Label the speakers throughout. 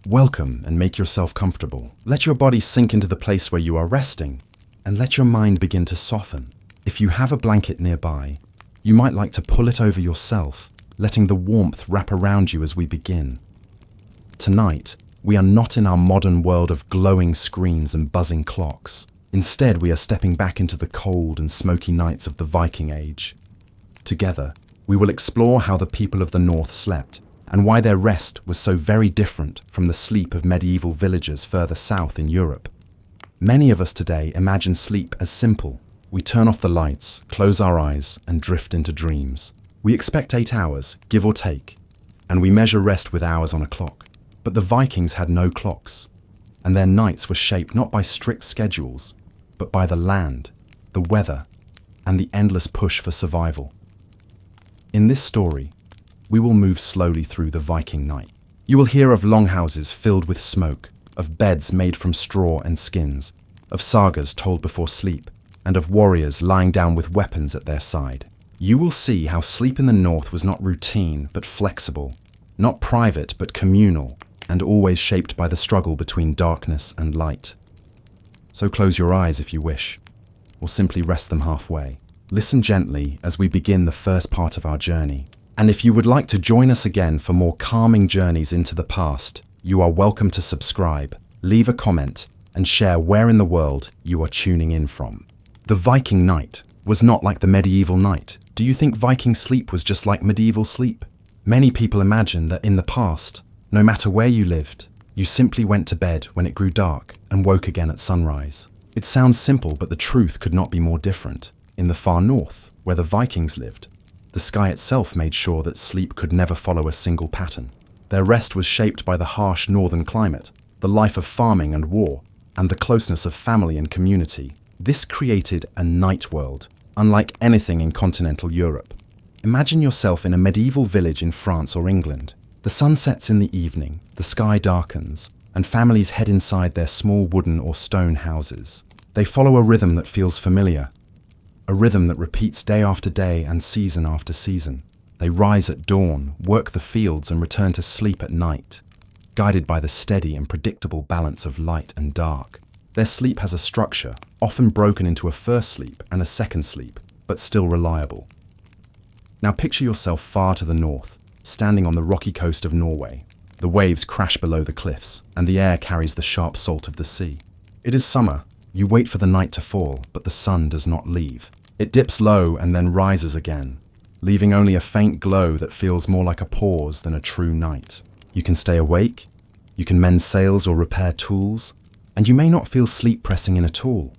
Speaker 1: Welcome and make yourself comfortable. Let your body sink into the place where you are resting, and let your mind begin to soften. If you have a blanket nearby, you might like to pull it over yourself, letting the warmth wrap around you as we begin. Tonight, we are not in our modern world of glowing screens and buzzing clocks. Instead, we are stepping back into the cold and smoky nights of the Viking Age. Together, we will explore how the people of the North slept and why their rest was so very different from the sleep of medieval villagers further south in Europe. Many of us today imagine sleep as simple. We turn off the lights, close our eyes, and drift into dreams. We expect 8 hours, give or take, and we measure rest with hours on a clock. But the Vikings had no clocks, and their nights were shaped not by strict schedules, but by the land, the weather, and the endless push for survival. In this story, we will move slowly through the Viking night. You will hear of longhouses filled with smoke, of beds made from straw and skins, of sagas told before sleep, and of warriors lying down with weapons at their side. You will see how sleep in the North was not routine but flexible, not private but communal, and always shaped by the struggle between darkness and light. So close your eyes if you wish, or simply rest them halfway. Listen gently as we begin the first part of our journey. And if you would like to join us again for more calming journeys into the past, you are welcome to subscribe, leave a comment, and share where in the world you are tuning in from. The Viking night was not like the medieval night. Do you think Viking sleep was just like medieval sleep? Many people imagine that in the past, no matter where you lived, you simply went to bed when it grew dark and woke again at sunrise. It sounds simple, but the truth could not be more different. In the far north, where the Vikings lived, the sky itself made sure that sleep could never follow a single pattern. Their rest was shaped by the harsh northern climate, the life of farming and war, and the closeness of family and community. This created a night world, unlike anything in continental Europe. Imagine yourself in a medieval village in France or England. The sun sets in the evening, the sky darkens, and families head inside their small wooden or stone houses. They follow a rhythm that feels familiar, a rhythm that repeats day after day and season after season. They rise at dawn, work the fields, and return to sleep at night, guided by the steady and predictable balance of light and dark. Their sleep has a structure, often broken into a first sleep and a second sleep, but still reliable. Now picture yourself far to the north, standing on the rocky coast of Norway. The waves crash below the cliffs, and the air carries the sharp salt of the sea. It is summer. You wait for the night to fall, but the sun does not leave. It dips low and then rises again, leaving only a faint glow that feels more like a pause than a true night. You can stay awake, you can mend sails or repair tools, and you may not feel sleep pressing in at all.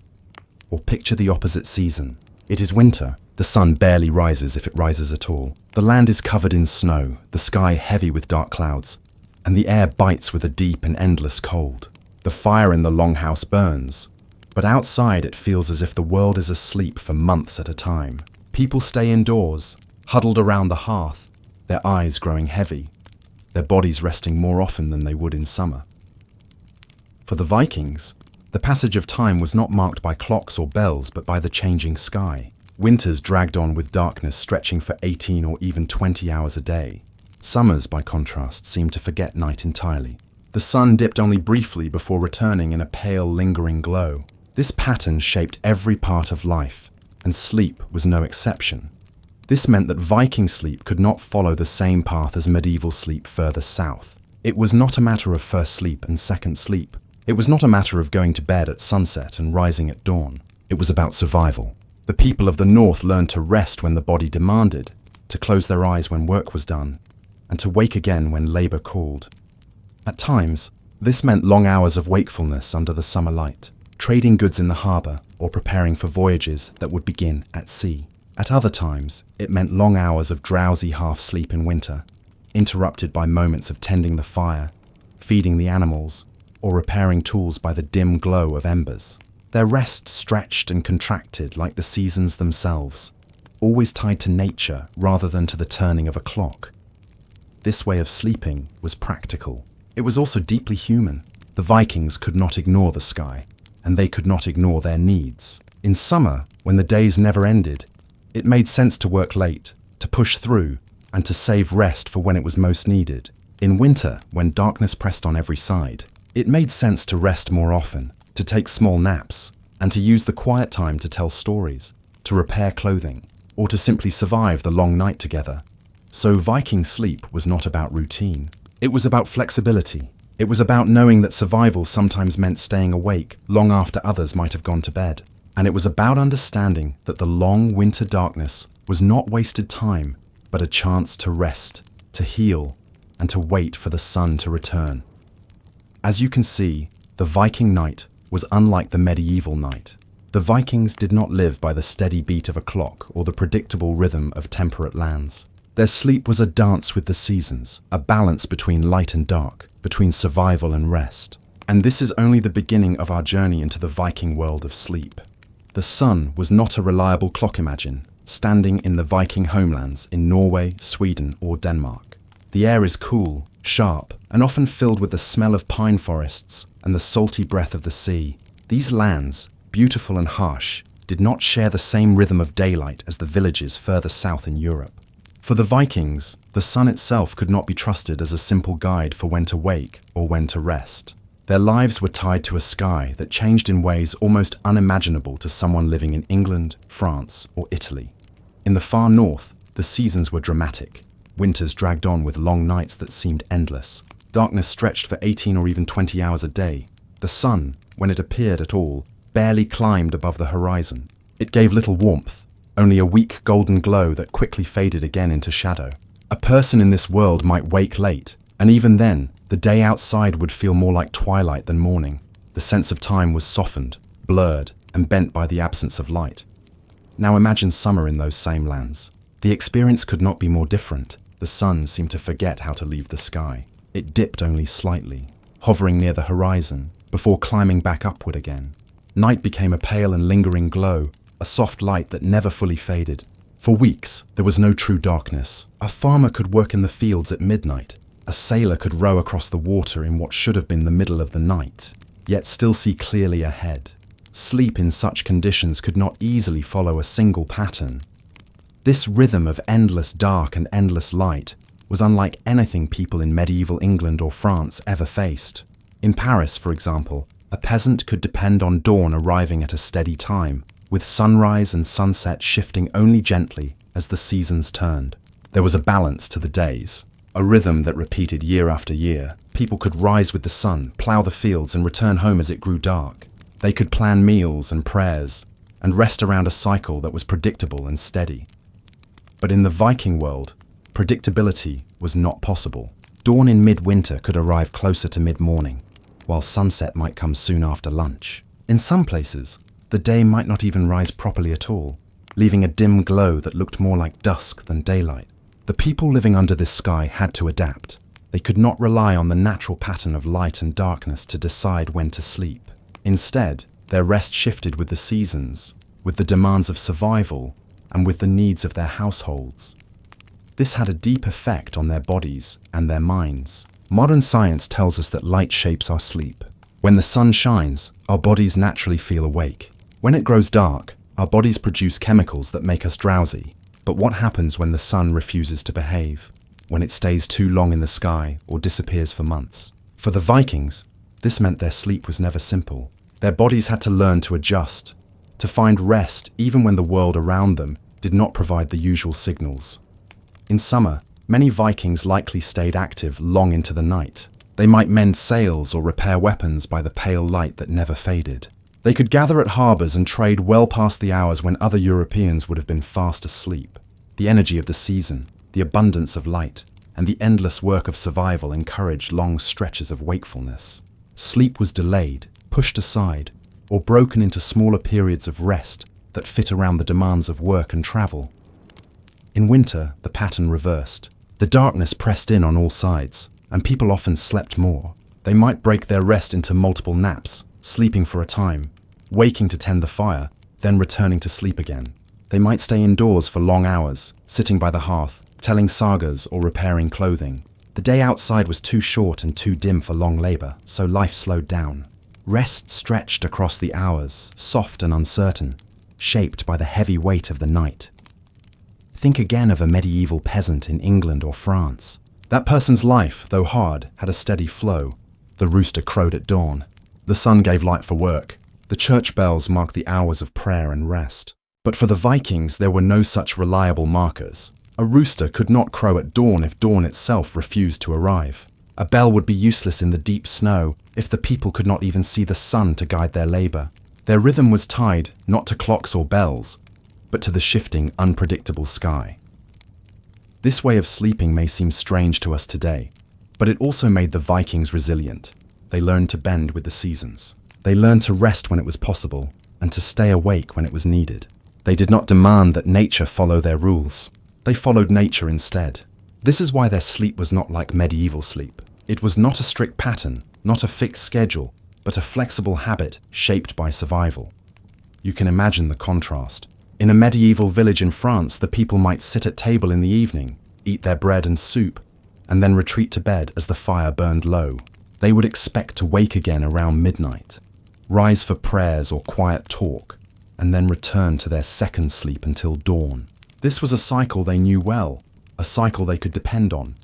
Speaker 1: Or picture the opposite season. It is winter. The sun barely rises if it rises at all. The land is covered in snow, the sky heavy with dark clouds, and the air bites with a deep and endless cold. The fire in the longhouse burns, but outside it feels as if the world is asleep for months at a time. People stay indoors, huddled around the hearth, their eyes growing heavy, their bodies resting more often than they would in summer. For the Vikings, the passage of time was not marked by clocks or bells, but by the changing sky. Winters dragged on with darkness stretching for 18 or even 20 hours a day. Summers, by contrast, seemed to forget night entirely. The sun dipped only briefly before returning in a pale, lingering glow. This pattern shaped every part of life, and sleep was no exception. This meant that Viking sleep could not follow the same path as medieval sleep further south. It was not a matter of first sleep and second sleep. It was not a matter of going to bed at sunset and rising at dawn. It was about survival. The people of the North learned to rest when the body demanded, to close their eyes when work was done, and to wake again when labor called. At times, this meant long hours of wakefulness under the summer light, trading goods in the harbour or preparing for voyages that would begin at sea. At other times, it meant long hours of drowsy half-sleep in winter, interrupted by moments of tending the fire, feeding the animals, or repairing tools by the dim glow of embers. Their rest stretched and contracted like the seasons themselves, always tied to nature rather than to the turning of a clock. This way of sleeping was practical. It was also deeply human. The Vikings could not ignore the sky, and they could not ignore their needs. In summer, when the days never ended, it made sense to work late, to push through, and to save rest for when it was most needed. In winter, when darkness pressed on every side, it made sense to rest more often, to take small naps, and to use the quiet time to tell stories, to repair clothing, or to simply survive the long night together. So Viking sleep was not about routine. It was about flexibility. It was about knowing that survival sometimes meant staying awake long after others might have gone to bed. And it was about understanding that the long winter darkness was not wasted time, but a chance to rest, to heal, and to wait for the sun to return. As you can see, the Viking night was unlike the medieval night. The Vikings did not live by the steady beat of a clock or the predictable rhythm of temperate lands. Their sleep was a dance with the seasons, a balance between light and dark, between survival and rest. And this is only the beginning of our journey into the Viking world of sleep. The sun was not a reliable clock, imagine, standing in the Viking homelands in Norway, Sweden, or Denmark. The air is cool, sharp, and often filled with the smell of pine forests and the salty breath of the sea. These lands, beautiful and harsh, did not share the same rhythm of daylight as the villages further south in Europe. For the Vikings, the sun itself could not be trusted as a simple guide for when to wake or when to rest. Their lives were tied to a sky that changed in ways almost unimaginable to someone living in England, France, or Italy. In the far north, the seasons were dramatic. Winters dragged on with long nights that seemed endless. Darkness stretched for 18 or even 20 hours a day. The sun, when it appeared at all, barely climbed above the horizon. It gave little warmth, only a weak golden glow that quickly faded again into shadow. A person in this world might wake late, and even then, the day outside would feel more like twilight than morning. The sense of time was softened, blurred, and bent by the absence of light. Now imagine summer in those same lands. The experience could not be more different. The sun seemed to forget how to leave the sky. It dipped only slightly, hovering near the horizon, before climbing back upward again. Night became a pale and lingering glow, a soft light that never fully faded. For weeks, there was no true darkness. A farmer could work in the fields at midnight. A sailor could row across the water in what should have been the middle of the night, yet still see clearly ahead. Sleep in such conditions could not easily follow a single pattern. This rhythm of endless dark and endless light was unlike anything people in medieval England or France ever faced. In Paris, for example, a peasant could depend on dawn arriving at a steady time, with sunrise and sunset shifting only gently as the seasons turned. There was a balance to the days, a rhythm that repeated year after year. People could rise with the sun, plough the fields, and return home as it grew dark. They could plan meals and prayers, and rest around a cycle that was predictable and steady. But in the Viking world, predictability was not possible. Dawn in midwinter could arrive closer to mid-morning, while sunset might come soon after lunch. In some places, the day might not even rise properly at all, leaving a dim glow that looked more like dusk than daylight. The people living under this sky had to adapt. They could not rely on the natural pattern of light and darkness to decide when to sleep. Instead, their rest shifted with the seasons, with the demands of survival, and with the needs of their households. This had a deep effect on their bodies and their minds. Modern science tells us that light shapes our sleep. When the sun shines, our bodies naturally feel awake. When it grows dark, our bodies produce chemicals that make us drowsy. But what happens when the sun refuses to behave? When it stays too long in the sky or disappears for months? For the Vikings, this meant their sleep was never simple. Their bodies had to learn to adjust, to find rest even when the world around them did not provide the usual signals. In summer, many Vikings likely stayed active long into the night. They might mend sails or repair weapons by the pale light that never faded. They could gather at harbours and trade well past the hours when other Europeans would have been fast asleep. The energy of the season, the abundance of light, and the endless work of survival encouraged long stretches of wakefulness. Sleep was delayed, pushed aside, or broken into smaller periods of rest that fit around the demands of work and travel. In winter, the pattern reversed. The darkness pressed in on all sides, and people often slept more. They might break their rest into multiple naps, sleeping for a time, waking to tend the fire, then returning to sleep again. They might stay indoors for long hours, sitting by the hearth, telling sagas or repairing clothing. The day outside was too short and too dim for long labor, so life slowed down. Rest stretched across the hours, soft and uncertain, shaped by the heavy weight of the night. Think again of a medieval peasant in England or France. That person's life, though hard, had a steady flow. The rooster crowed at dawn. The sun gave light for work. The church bells marked the hours of prayer and rest. But for the Vikings, there were no such reliable markers. A rooster could not crow at dawn if dawn itself refused to arrive. A bell would be useless in the deep snow if the people could not even see the sun to guide their labor. Their rhythm was tied not to clocks or bells, but to the shifting, unpredictable sky. This way of sleeping may seem strange to us today, but it also made the Vikings resilient. They learned to bend with the seasons. They learned to rest when it was possible and to stay awake when it was needed. They did not demand that nature follow their rules. They followed nature instead. This is why their sleep was not like medieval sleep. It was not a strict pattern, not a fixed schedule, but a flexible habit shaped by survival. You can imagine the contrast. In a medieval village in France, the people might sit at table in the evening, eat their bread and soup, and then retreat to bed as the fire burned low. They would expect to wake again around midnight, rise for prayers or quiet talk, and then return to their second sleep until dawn. This was a cycle they knew well, a cycle they could depend on.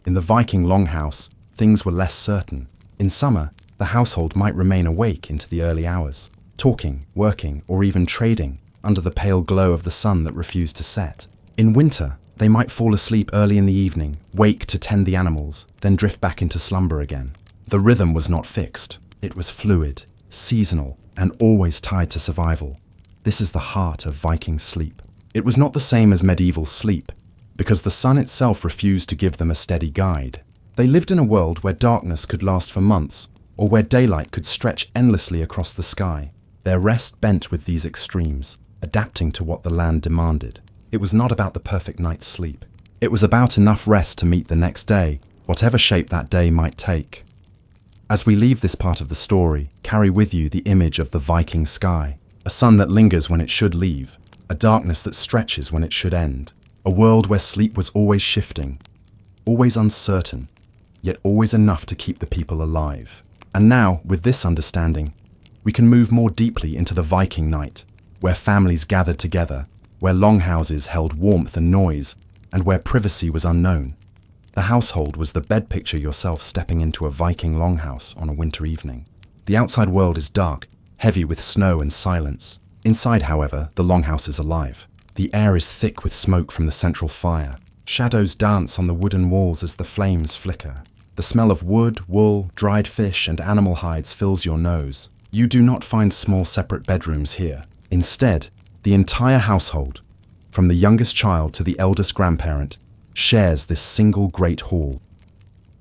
Speaker 1: In the Viking longhouse, things were less certain. In summer, the household might remain awake into the early hours, talking, working, or even trading under the pale glow of the sun that refused to set. In winter, they might fall asleep early in the evening, wake to tend the animals, then drift back into slumber again. The rhythm was not fixed. It was fluid, seasonal, and always tied to survival. This is the heart of Viking sleep. It was not the same as medieval sleep, because the sun itself refused to give them a steady guide. They lived in a world where darkness could last for months, or where daylight could stretch endlessly across the sky. Their rest bent with these extremes, adapting to what the land demanded. It was not about the perfect night's sleep. It was about enough rest to meet the next day, whatever shape that day might take. As we leave this part of the story, carry with you the image of the Viking sky, a sun that lingers when it should leave, a darkness that stretches when it should end, a world where sleep was always shifting, always uncertain, yet always enough to keep the people alive. And now, with this understanding, we can move more deeply into the Viking night, where families gathered together, where longhouses held warmth and noise, and where privacy was unknown. The household was the bed. Picture yourself stepping into a Viking longhouse on a winter evening. The outside world is dark, heavy with snow and silence. Inside, however, the longhouse is alive. The air is thick with smoke from the central fire. Shadows dance on the wooden walls as the flames flicker. The smell of wood, wool, dried fish, and animal hides fills your nose. You do not find small separate bedrooms here. Instead, the entire household, from the youngest child to the eldest grandparent, shares this single great hall.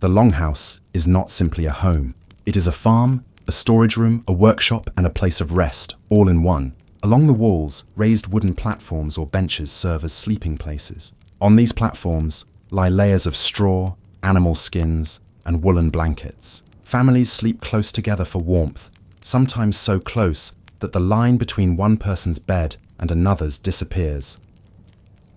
Speaker 1: The longhouse is not simply a home. It is a farm, a storage room, a workshop, and a place of rest, all in one. Along the walls, raised wooden platforms or benches serve as sleeping places. On these platforms lie layers of straw, animal skins, and woolen blankets. Families sleep close together for warmth, sometimes so close that the line between one person's bed and another's disappears.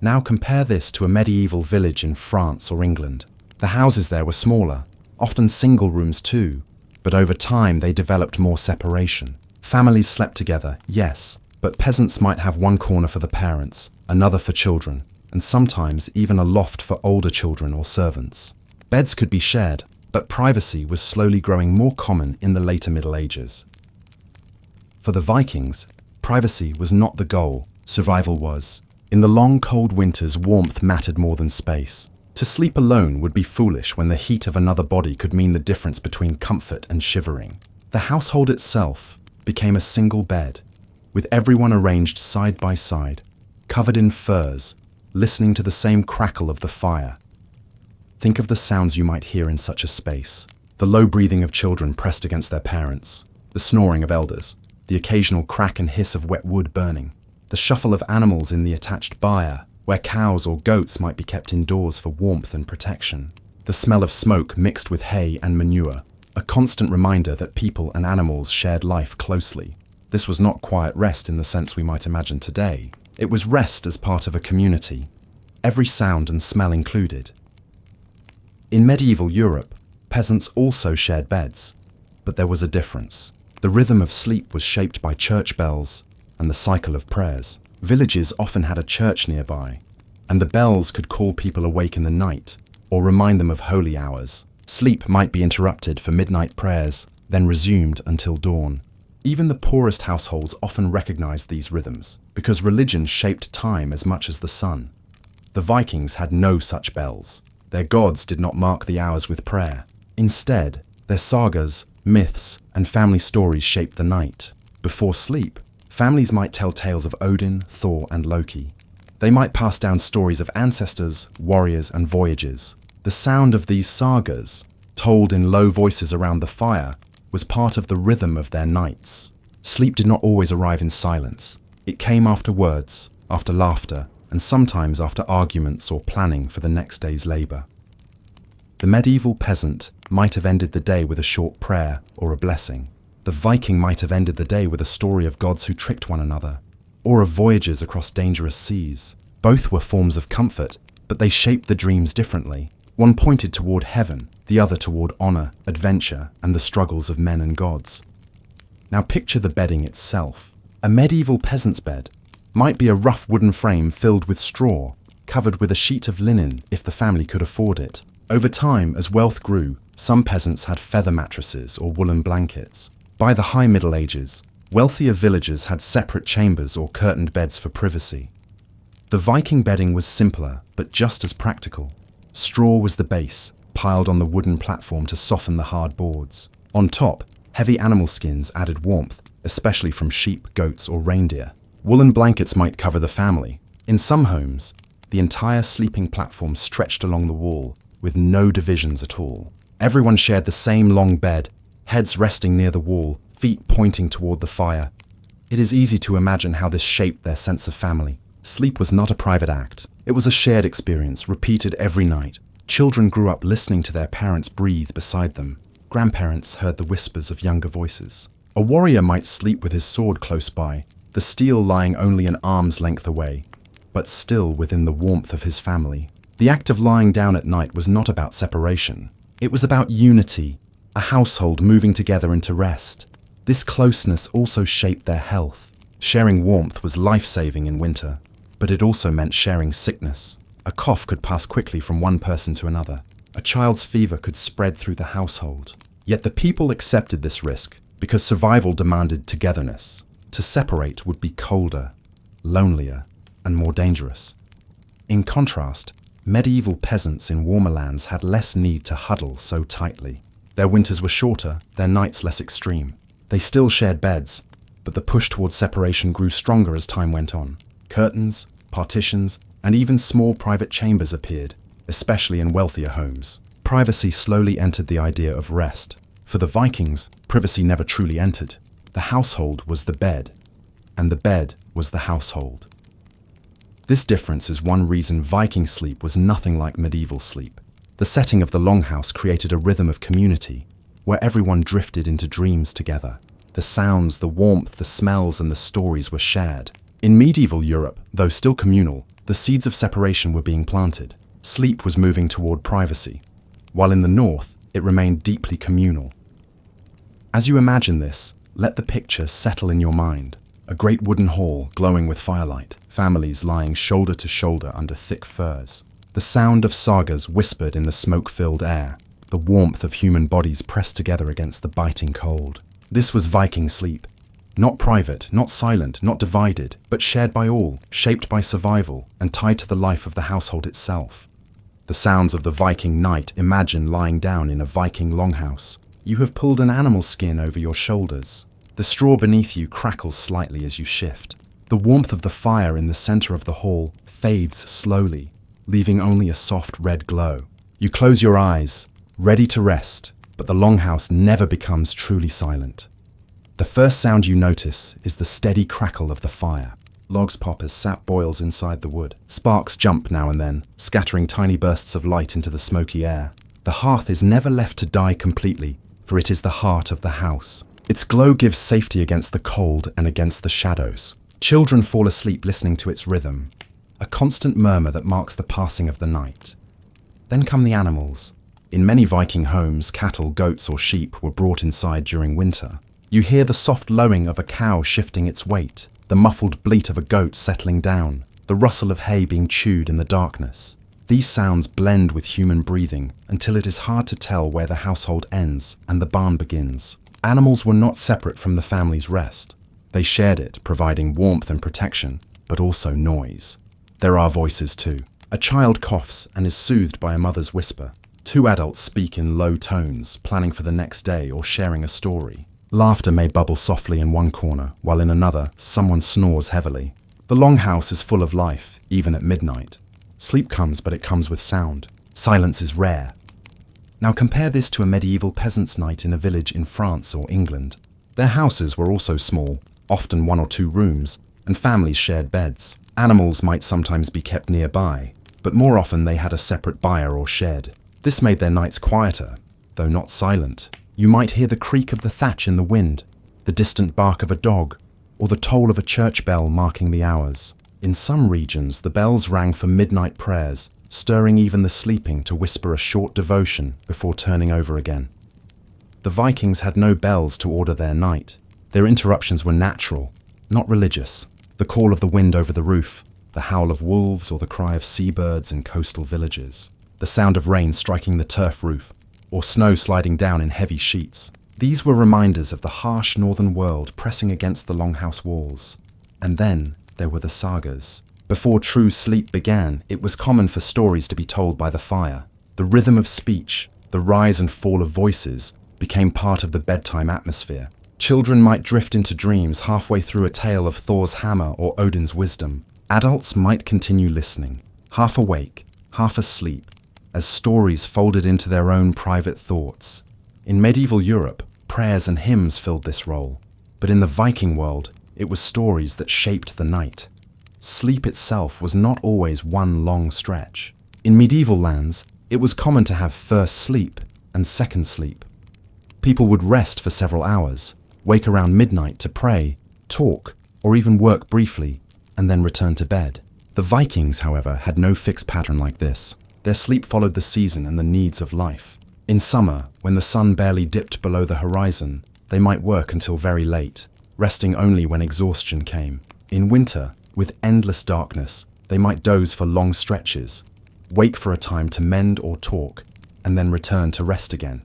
Speaker 1: Now compare this to a medieval village in France or England. The houses there were smaller, often single rooms too, but over time they developed more separation. Families slept together, yes, but peasants might have one corner for the parents, another for children, and sometimes even a loft for older children or servants. Beds could be shared, but privacy was slowly growing more common in the later Middle Ages. For the Vikings, privacy was not the goal, survival was. In the long, cold winters, warmth mattered more than space. To sleep alone would be foolish when the heat of another body could mean the difference between comfort and shivering. The household itself became a single bed, with everyone arranged side by side, covered in furs, listening to the same crackle of the fire. Think of the sounds you might hear in such a space. The low breathing of children pressed against their parents, the snoring of elders, the occasional crack and hiss of wet wood burning, the shuffle of animals in the attached byre, where cows or goats might be kept indoors for warmth and protection, the smell of smoke mixed with hay and manure, a constant reminder that people and animals shared life closely. This was not quiet rest in the sense we might imagine today. It was rest as part of a community, every sound and smell included. In medieval Europe, peasants also shared beds, but there was a difference. The rhythm of sleep was shaped by church bells and the cycle of prayers. Villages often had a church nearby, and the bells could call people awake in the night, or remind them of holy hours. Sleep might be interrupted for midnight prayers, then resumed until dawn. Even the poorest households often recognized these rhythms, because religion shaped time as much as the sun. The Vikings had no such bells. Their gods did not mark the hours with prayer. Instead, their sagas, myths, and family stories shaped the night. Before sleep, families might tell tales of Odin, Thor, and Loki. They might pass down stories of ancestors, warriors, and voyages. The sound of these sagas, told in low voices around the fire, was part of the rhythm of their nights. Sleep did not always arrive in silence. It came after words, after laughter, and sometimes after arguments or planning for the next day's labor. The medieval peasant might have ended the day with a short prayer or a blessing. The Viking might have ended the day with a story of gods who tricked one another, or of voyages across dangerous seas. Both were forms of comfort, but they shaped the dreams differently. One pointed toward heaven, the other toward honor, adventure, and the struggles of men and gods. Now picture the bedding itself. A medieval peasant's bed might be a rough wooden frame filled with straw, covered with a sheet of linen if the family could afford it. Over time, as wealth grew, some peasants had feather mattresses or woolen blankets. By the High Middle Ages, wealthier villagers had separate chambers or curtained beds for privacy. The Viking bedding was simpler, but just as practical. Straw was the base, piled on the wooden platform to soften the hard boards. On top, heavy animal skins added warmth, especially from sheep, goats, or reindeer. Woolen blankets might cover the family. In some homes, the entire sleeping platform stretched along the wall, with no divisions at all. Everyone shared the same long bed, heads resting near the wall, feet pointing toward the fire. It is easy to imagine how this shaped their sense of family. Sleep was not a private act. It was a shared experience, repeated every night. Children grew up listening to their parents breathe beside them. Grandparents heard the whispers of younger voices. A warrior might sleep with his sword close by, the steel lying only an arm's length away, but still within the warmth of his family. The act of lying down at night was not about separation. It was about unity, a household moving together into rest. This closeness also shaped their health. Sharing warmth was life-saving in winter, but it also meant sharing sickness. A cough could pass quickly from one person to another. A child's fever could spread through the household. Yet the people accepted this risk because survival demanded togetherness. To separate would be colder, lonelier, and more dangerous. In contrast, medieval peasants in warmer lands had less need to huddle so tightly. Their winters were shorter, their nights less extreme. They still shared beds, but the push towards separation grew stronger as time went on. Curtains, partitions, and even small private chambers appeared, especially in wealthier homes. Privacy slowly entered the idea of rest. For the Vikings, privacy never truly entered. The household was the bed, and the bed was the household. This difference is one reason Viking sleep was nothing like medieval sleep. The setting of the longhouse created a rhythm of community, where everyone drifted into dreams together. The sounds, the warmth, the smells, and the stories were shared. In medieval Europe, though still communal, the seeds of separation were being planted. Sleep was moving toward privacy, while in the north, it remained deeply communal. As you imagine this, let the picture settle in your mind. A great wooden hall glowing with firelight, families lying shoulder to shoulder under thick furs. The sound of sagas whispered in the smoke-filled air, the warmth of human bodies pressed together against the biting cold. This was Viking sleep. Not private, not silent, not divided, but shared by all, shaped by survival, and tied to the life of the household itself. The sounds of the Viking night imagine lying down in a Viking longhouse. You have pulled an animal skin over your shoulders. The straw beneath you crackles slightly as you shift. The warmth of the fire in the center of the hall fades slowly, leaving only a soft red glow. You close your eyes, ready to rest, but the longhouse never becomes truly silent. The first sound you notice is the steady crackle of the fire. Logs pop as sap boils inside the wood. Sparks jump now and then, scattering tiny bursts of light into the smoky air. The hearth is never left to die completely, for it is the heart of the house. Its glow gives safety against the cold and against the shadows. Children fall asleep listening to its rhythm, a constant murmur that marks the passing of the night. Then come the animals. In many Viking homes, cattle, goats, or sheep were brought inside during winter. You hear the soft lowing of a cow shifting its weight, the muffled bleat of a goat settling down, the rustle of hay being chewed in the darkness. These sounds blend with human breathing until it is hard to tell where the household ends and the barn begins. Animals were not separate from the family's rest. They shared it, providing warmth and protection, but also noise. There are voices too. A child coughs and is soothed by a mother's whisper. Two adults speak in low tones, planning for the next day or sharing a story. Laughter may bubble softly in one corner, while in another, someone snores heavily. The longhouse is full of life, even at midnight. Sleep comes, but it comes with sound. Silence is rare. Now compare this to a medieval peasant's night in a village in France or England. Their houses were also small, often 1 or 2 rooms, and families shared beds. Animals might sometimes be kept nearby, but more often they had a separate byre or shed. This made their nights quieter, though not silent. You might hear the creak of the thatch in the wind, the distant bark of a dog, or the toll of a church bell marking the hours. In some regions, the bells rang for midnight prayers, stirring even the sleeping to whisper a short devotion before turning over again. The Vikings had no bells to order their night. Their interruptions were natural, not religious. The call of the wind over the roof, the howl of wolves, or the cry of seabirds in coastal villages. The sound of rain striking the turf roof, or snow sliding down in heavy sheets. These were reminders of the harsh northern world pressing against the longhouse walls. And then there were the sagas. Before true sleep began, it was common for stories to be told by the fire. The rhythm of speech, the rise and fall of voices, became part of the bedtime atmosphere. Children might drift into dreams halfway through a tale of Thor's hammer or Odin's wisdom. Adults might continue listening, half awake, half asleep, as stories folded into their own private thoughts. In medieval Europe, prayers and hymns filled this role, but in the Viking world, it was stories that shaped the night. Sleep itself was not always one long stretch. In medieval lands, it was common to have first sleep and second sleep. People would rest for several hours, wake around midnight to pray, talk, or even work briefly, and then return to bed. The Vikings, however, had no fixed pattern like this. Their sleep followed the season and the needs of life. In summer, when the sun barely dipped below the horizon, they might work until very late, resting only when exhaustion came. In winter, with endless darkness, they might doze for long stretches, wake for a time to mend or talk, and then return to rest again.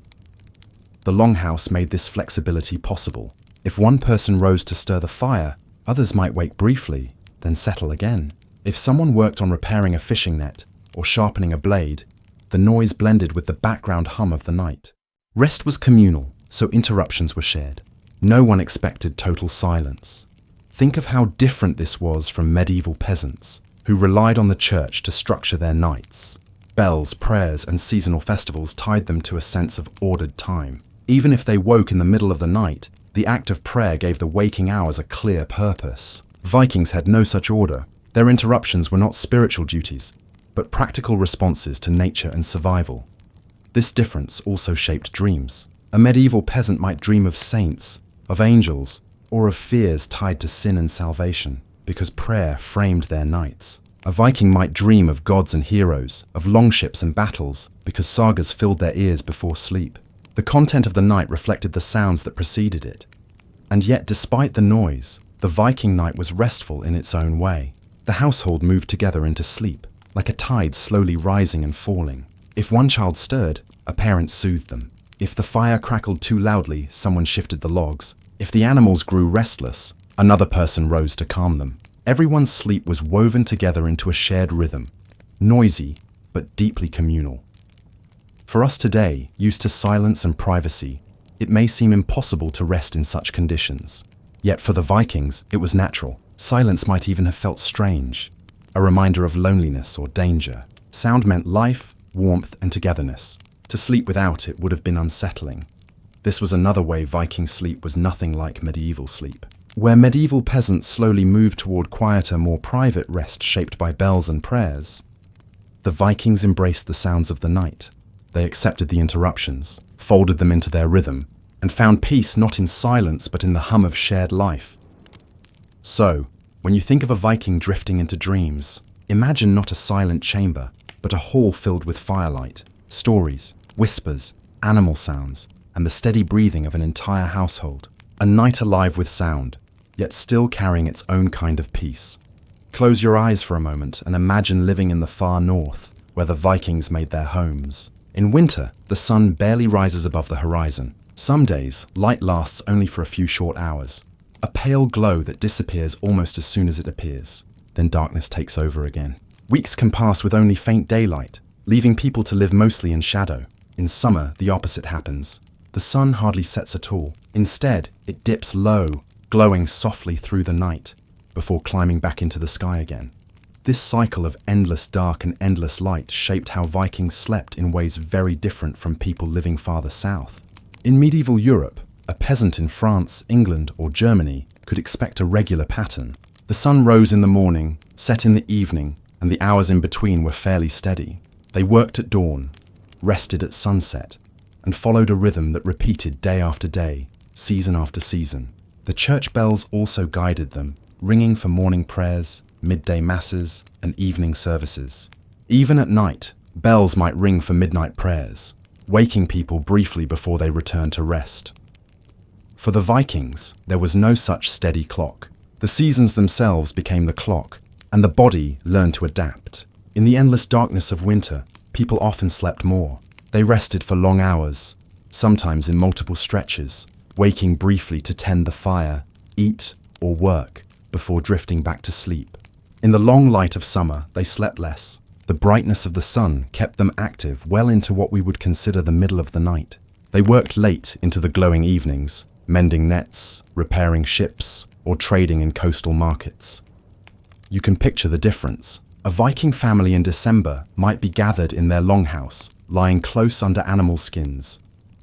Speaker 1: The longhouse made this flexibility possible. If one person rose to stir the fire, others might wake briefly, then settle again. If someone worked on repairing a fishing net or sharpening a blade, the noise blended with the background hum of the night. Rest was communal, so interruptions were shared. No one expected total silence. Think of how different this was from medieval peasants, who relied on the church to structure their nights. Bells, prayers, and seasonal festivals tied them to a sense of ordered time. Even if they woke in the middle of the night, the act of prayer gave the waking hours a clear purpose. Vikings had no such order. Their interruptions were not spiritual duties, but practical responses to nature and survival. This difference also shaped dreams. A medieval peasant might dream of saints, of angels, or of fears tied to sin and salvation, because prayer framed their nights. A Viking might dream of gods and heroes, of longships and battles, because sagas filled their ears before sleep. The content of the night reflected the sounds that preceded it. And yet, despite the noise, the Viking night was restful in its own way. The household moved together into sleep, like a tide slowly rising and falling. If one child stirred, a parent soothed them. If the fire crackled too loudly, someone shifted the logs. If the animals grew restless, another person rose to calm them. Everyone's sleep was woven together into a shared rhythm, noisy but deeply communal. For us today, used to silence and privacy, it may seem impossible to rest in such conditions. Yet for the Vikings, it was natural. Silence might even have felt strange, a reminder of loneliness or danger. Sound meant life, warmth, and togetherness. To sleep without it would have been unsettling. This was another way Viking sleep was nothing like medieval sleep. Where medieval peasants slowly moved toward quieter, more private rest shaped by bells and prayers, the Vikings embraced the sounds of the night. They accepted the interruptions, folded them into their rhythm, and found peace not in silence but in the hum of shared life. So, when you think of a Viking drifting into dreams, imagine not a silent chamber, but a hall filled with firelight, stories, whispers, animal sounds, and the steady breathing of an entire household. A night alive with sound, yet still carrying its own kind of peace. Close your eyes for a moment and imagine living in the far north, where the Vikings made their homes. In winter, the sun barely rises above the horizon. Some days, light lasts only for a few short hours. A pale glow that disappears almost as soon as it appears. Then darkness takes over again. Weeks can pass with only faint daylight, leaving people to live mostly in shadow. In summer, the opposite happens. The sun hardly sets at all. Instead, it dips low, glowing softly through the night, before climbing back into the sky again. This cycle of endless dark and endless light shaped how Vikings slept in ways very different from people living farther south. In medieval Europe, a peasant in France, England, or Germany could expect a regular pattern. The sun rose in the morning, set in the evening, and the hours in between were fairly steady. They worked at dawn, rested at sunset, and followed a rhythm that repeated day after day, season after season. The church bells also guided them, ringing for morning prayers, midday masses, and evening services. Even at night, bells might ring for midnight prayers, waking people briefly before they returned to rest. For the Vikings, there was no such steady clock. The seasons themselves became the clock, and the body learned to adapt. In the endless darkness of winter, people often slept more. They rested for long hours, sometimes in multiple stretches, waking briefly to tend the fire, eat, or work, before drifting back to sleep. In the long light of summer, they slept less. The brightness of the sun kept them active well into what we would consider the middle of the night. They worked late into the glowing evenings, mending nets, repairing ships, or trading in coastal markets. You can picture the difference. A Viking family in December might be gathered in their longhouse, lying close under animal skins,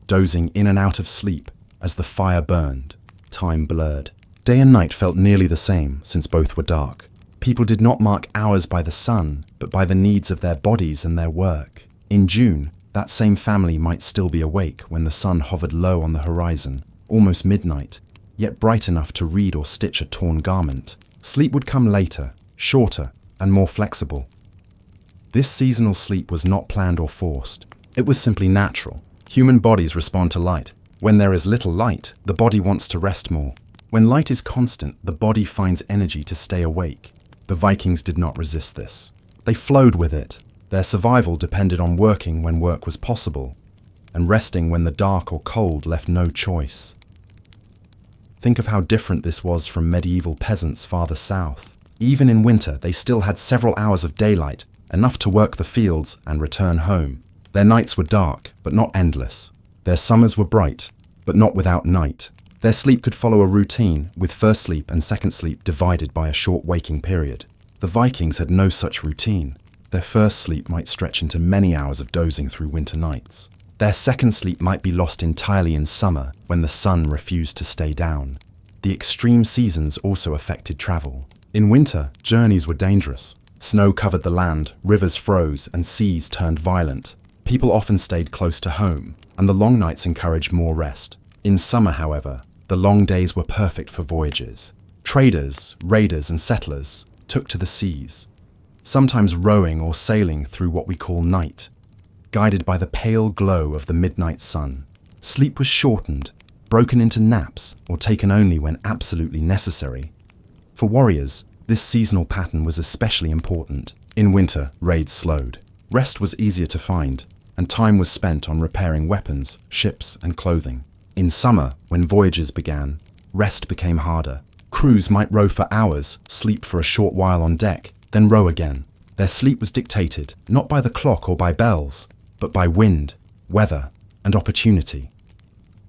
Speaker 1: dozing in and out of sleep as the fire burned. Time blurred. Day and night felt nearly the same, since both were dark. People did not mark hours by the sun, but by the needs of their bodies and their work. In June, that same family might still be awake when the sun hovered low on the horizon, almost midnight, yet bright enough to read or stitch a torn garment. Sleep would come later, shorter, and more flexible. This seasonal sleep was not planned or forced. It was simply natural. Human bodies respond to light. When there is little light, the body wants to rest more. When light is constant, the body finds energy to stay awake. The Vikings did not resist this. They flowed with it. Their survival depended on working when work was possible, and resting when the dark or cold left no choice. Think of how different this was from medieval peasants farther south. Even in winter, they still had several hours of daylight, enough to work the fields and return home. Their nights were dark, but not endless. Their summers were bright, but not without night. Their sleep could follow a routine, with first sleep and second sleep divided by a short waking period. The Vikings had no such routine. Their first sleep might stretch into many hours of dozing through winter nights. Their second sleep might be lost entirely in summer, when the sun refused to stay down. The extreme seasons also affected travel. In winter, journeys were dangerous. Snow covered the land, rivers froze, and seas turned violent. People often stayed close to home, and the long nights encouraged more rest. In summer, however, the long days were perfect for voyages. Traders, raiders, and settlers took to the seas, sometimes rowing or sailing through what we call night, guided by the pale glow of the midnight sun. Sleep was shortened, broken into naps, or taken only when absolutely necessary. For warriors, this seasonal pattern was especially important. In winter, raids slowed. Rest was easier to find, and time was spent on repairing weapons, ships, and clothing. In summer, when voyages began, rest became harder. Crews might row for hours, sleep for a short while on deck, then row again. Their sleep was dictated, not by the clock or by bells, but by wind, weather, and opportunity.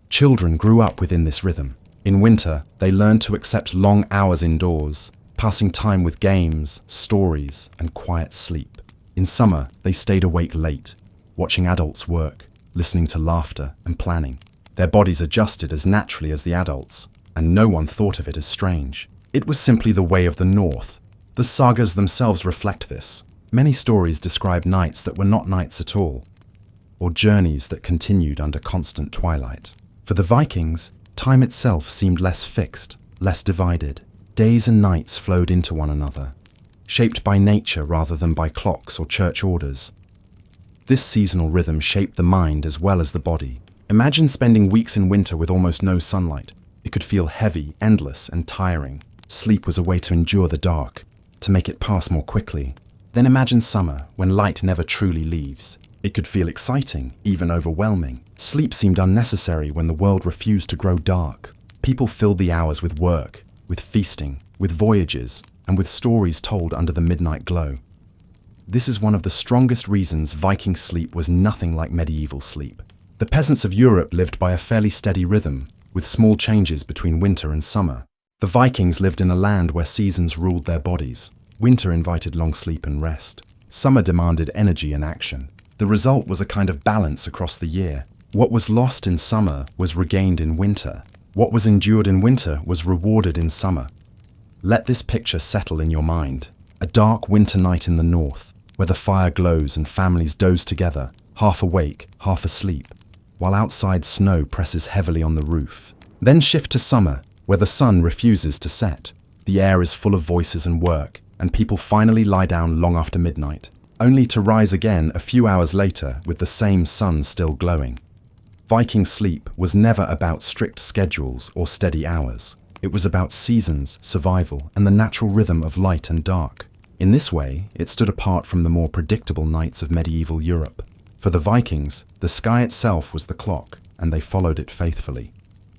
Speaker 1: Children grew up within this rhythm. In winter, they learned to accept long hours indoors, passing time with games, stories, and quiet sleep. In summer, they stayed awake late, watching adults work, listening to laughter, and planning. Their bodies adjusted as naturally as the adults, and no one thought of it as strange. It was simply the way of the North. The sagas themselves reflect this. Many stories describe nights that were not nights at all, or journeys that continued under constant twilight. For the Vikings, time itself seemed less fixed, less divided. Days and nights flowed into one another, shaped by nature rather than by clocks or church orders. This seasonal rhythm shaped the mind as well as the body. Imagine spending weeks in winter with almost no sunlight. It could feel heavy, endless, and tiring. Sleep was a way to endure the dark, to make it pass more quickly. Then imagine summer, when light never truly leaves. It could feel exciting, even overwhelming. Sleep seemed unnecessary when the world refused to grow dark. People filled the hours with work, with feasting, with voyages, and with stories told under the midnight glow. This is one of the strongest reasons Viking sleep was nothing like medieval sleep. The peasants of Europe lived by a fairly steady rhythm, with small changes between winter and summer. The Vikings lived in a land where seasons ruled their bodies. Winter invited long sleep and rest. Summer demanded energy and action. The result was a kind of balance across the year. What was lost in summer was regained in winter. What was endured in winter was rewarded in summer. Let this picture settle in your mind. A dark winter night in the north, where the fire glows and families doze together, half awake, half asleep, while outside snow presses heavily on the roof. Then shift to summer, where the sun refuses to set. The air is full of voices and work, and people finally lie down long after midnight, only to rise again a few hours later with the same sun still glowing. Viking sleep was never about strict schedules or steady hours. It was about seasons, survival, and the natural rhythm of light and dark. In this way, it stood apart from the more predictable nights of medieval Europe. For the Vikings, the sky itself was the clock, and they followed it faithfully.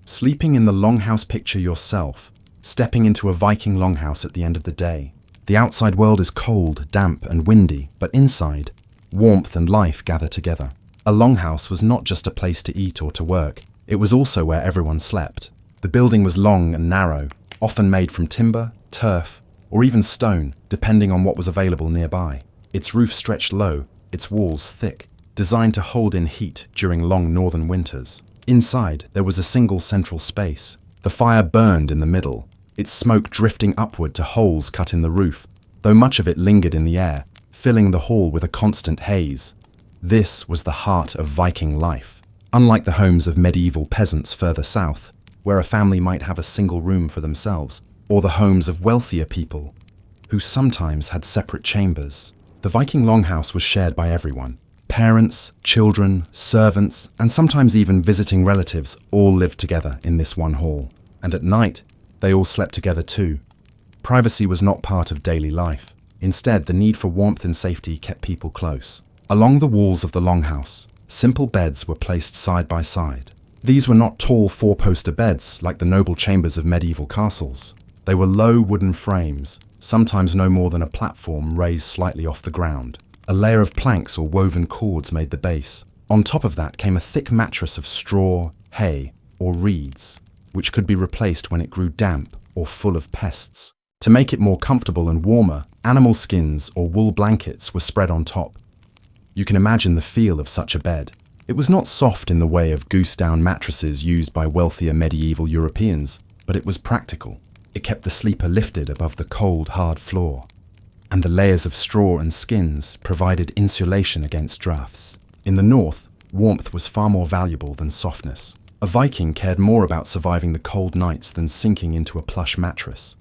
Speaker 1: Sleeping in the longhouse picture yourself, stepping into a Viking longhouse at the end of the day. The outside world is cold, damp, and windy, but inside, warmth and life gather together. A longhouse was not just a place to eat or to work, it was also where everyone slept. The building was long and narrow, often made from timber, turf, or even stone, depending on what was available nearby. Its roof stretched low, its walls thick, designed to hold in heat during long northern winters. Inside, there was a single central space. The fire burned in the middle, its smoke drifting upward to holes cut in the roof, though much of it lingered in the air, filling the hall with a constant haze. This was the heart of Viking life. Unlike the homes of medieval peasants further south, where a family might have a single room for themselves, or the homes of wealthier people, who sometimes had separate chambers, the Viking longhouse was shared by everyone. Parents, children, servants, and sometimes even visiting relatives all lived together in this one hall. And at night, they all slept together too. Privacy was not part of daily life. Instead, the need for warmth and safety kept people close. Along the walls of the longhouse, simple beds were placed side by side. These were not tall four-poster beds like the noble chambers of medieval castles. They were low wooden frames, sometimes no more than a platform raised slightly off the ground. A layer of planks or woven cords made the base. On top of that came a thick mattress of straw, hay, or reeds, which could be replaced when it grew damp or full of pests. To make it more comfortable and warmer, animal skins or wool blankets were spread on top. You can imagine the feel of such a bed. It was not soft in the way of goose-down mattresses used by wealthier medieval Europeans, but it was practical. It kept the sleeper lifted above the cold, hard floor. And the layers of straw and skins provided insulation against drafts. In the north, warmth was far more valuable than softness. A Viking cared more about surviving the cold nights than sinking into a plush mattress.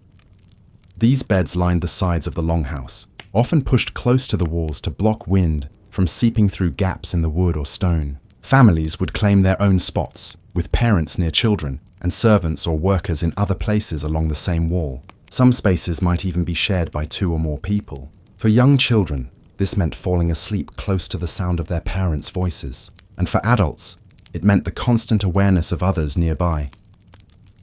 Speaker 1: These beds lined the sides of the longhouse, often pushed close to the walls to block wind from seeping through gaps in the wood or stone. Families would claim their own spots, with parents near children and servants or workers in other places along the same wall. Some spaces might even be shared by 2 or more people. For young children, this meant falling asleep close to the sound of their parents' voices. And for adults, it meant the constant awareness of others nearby.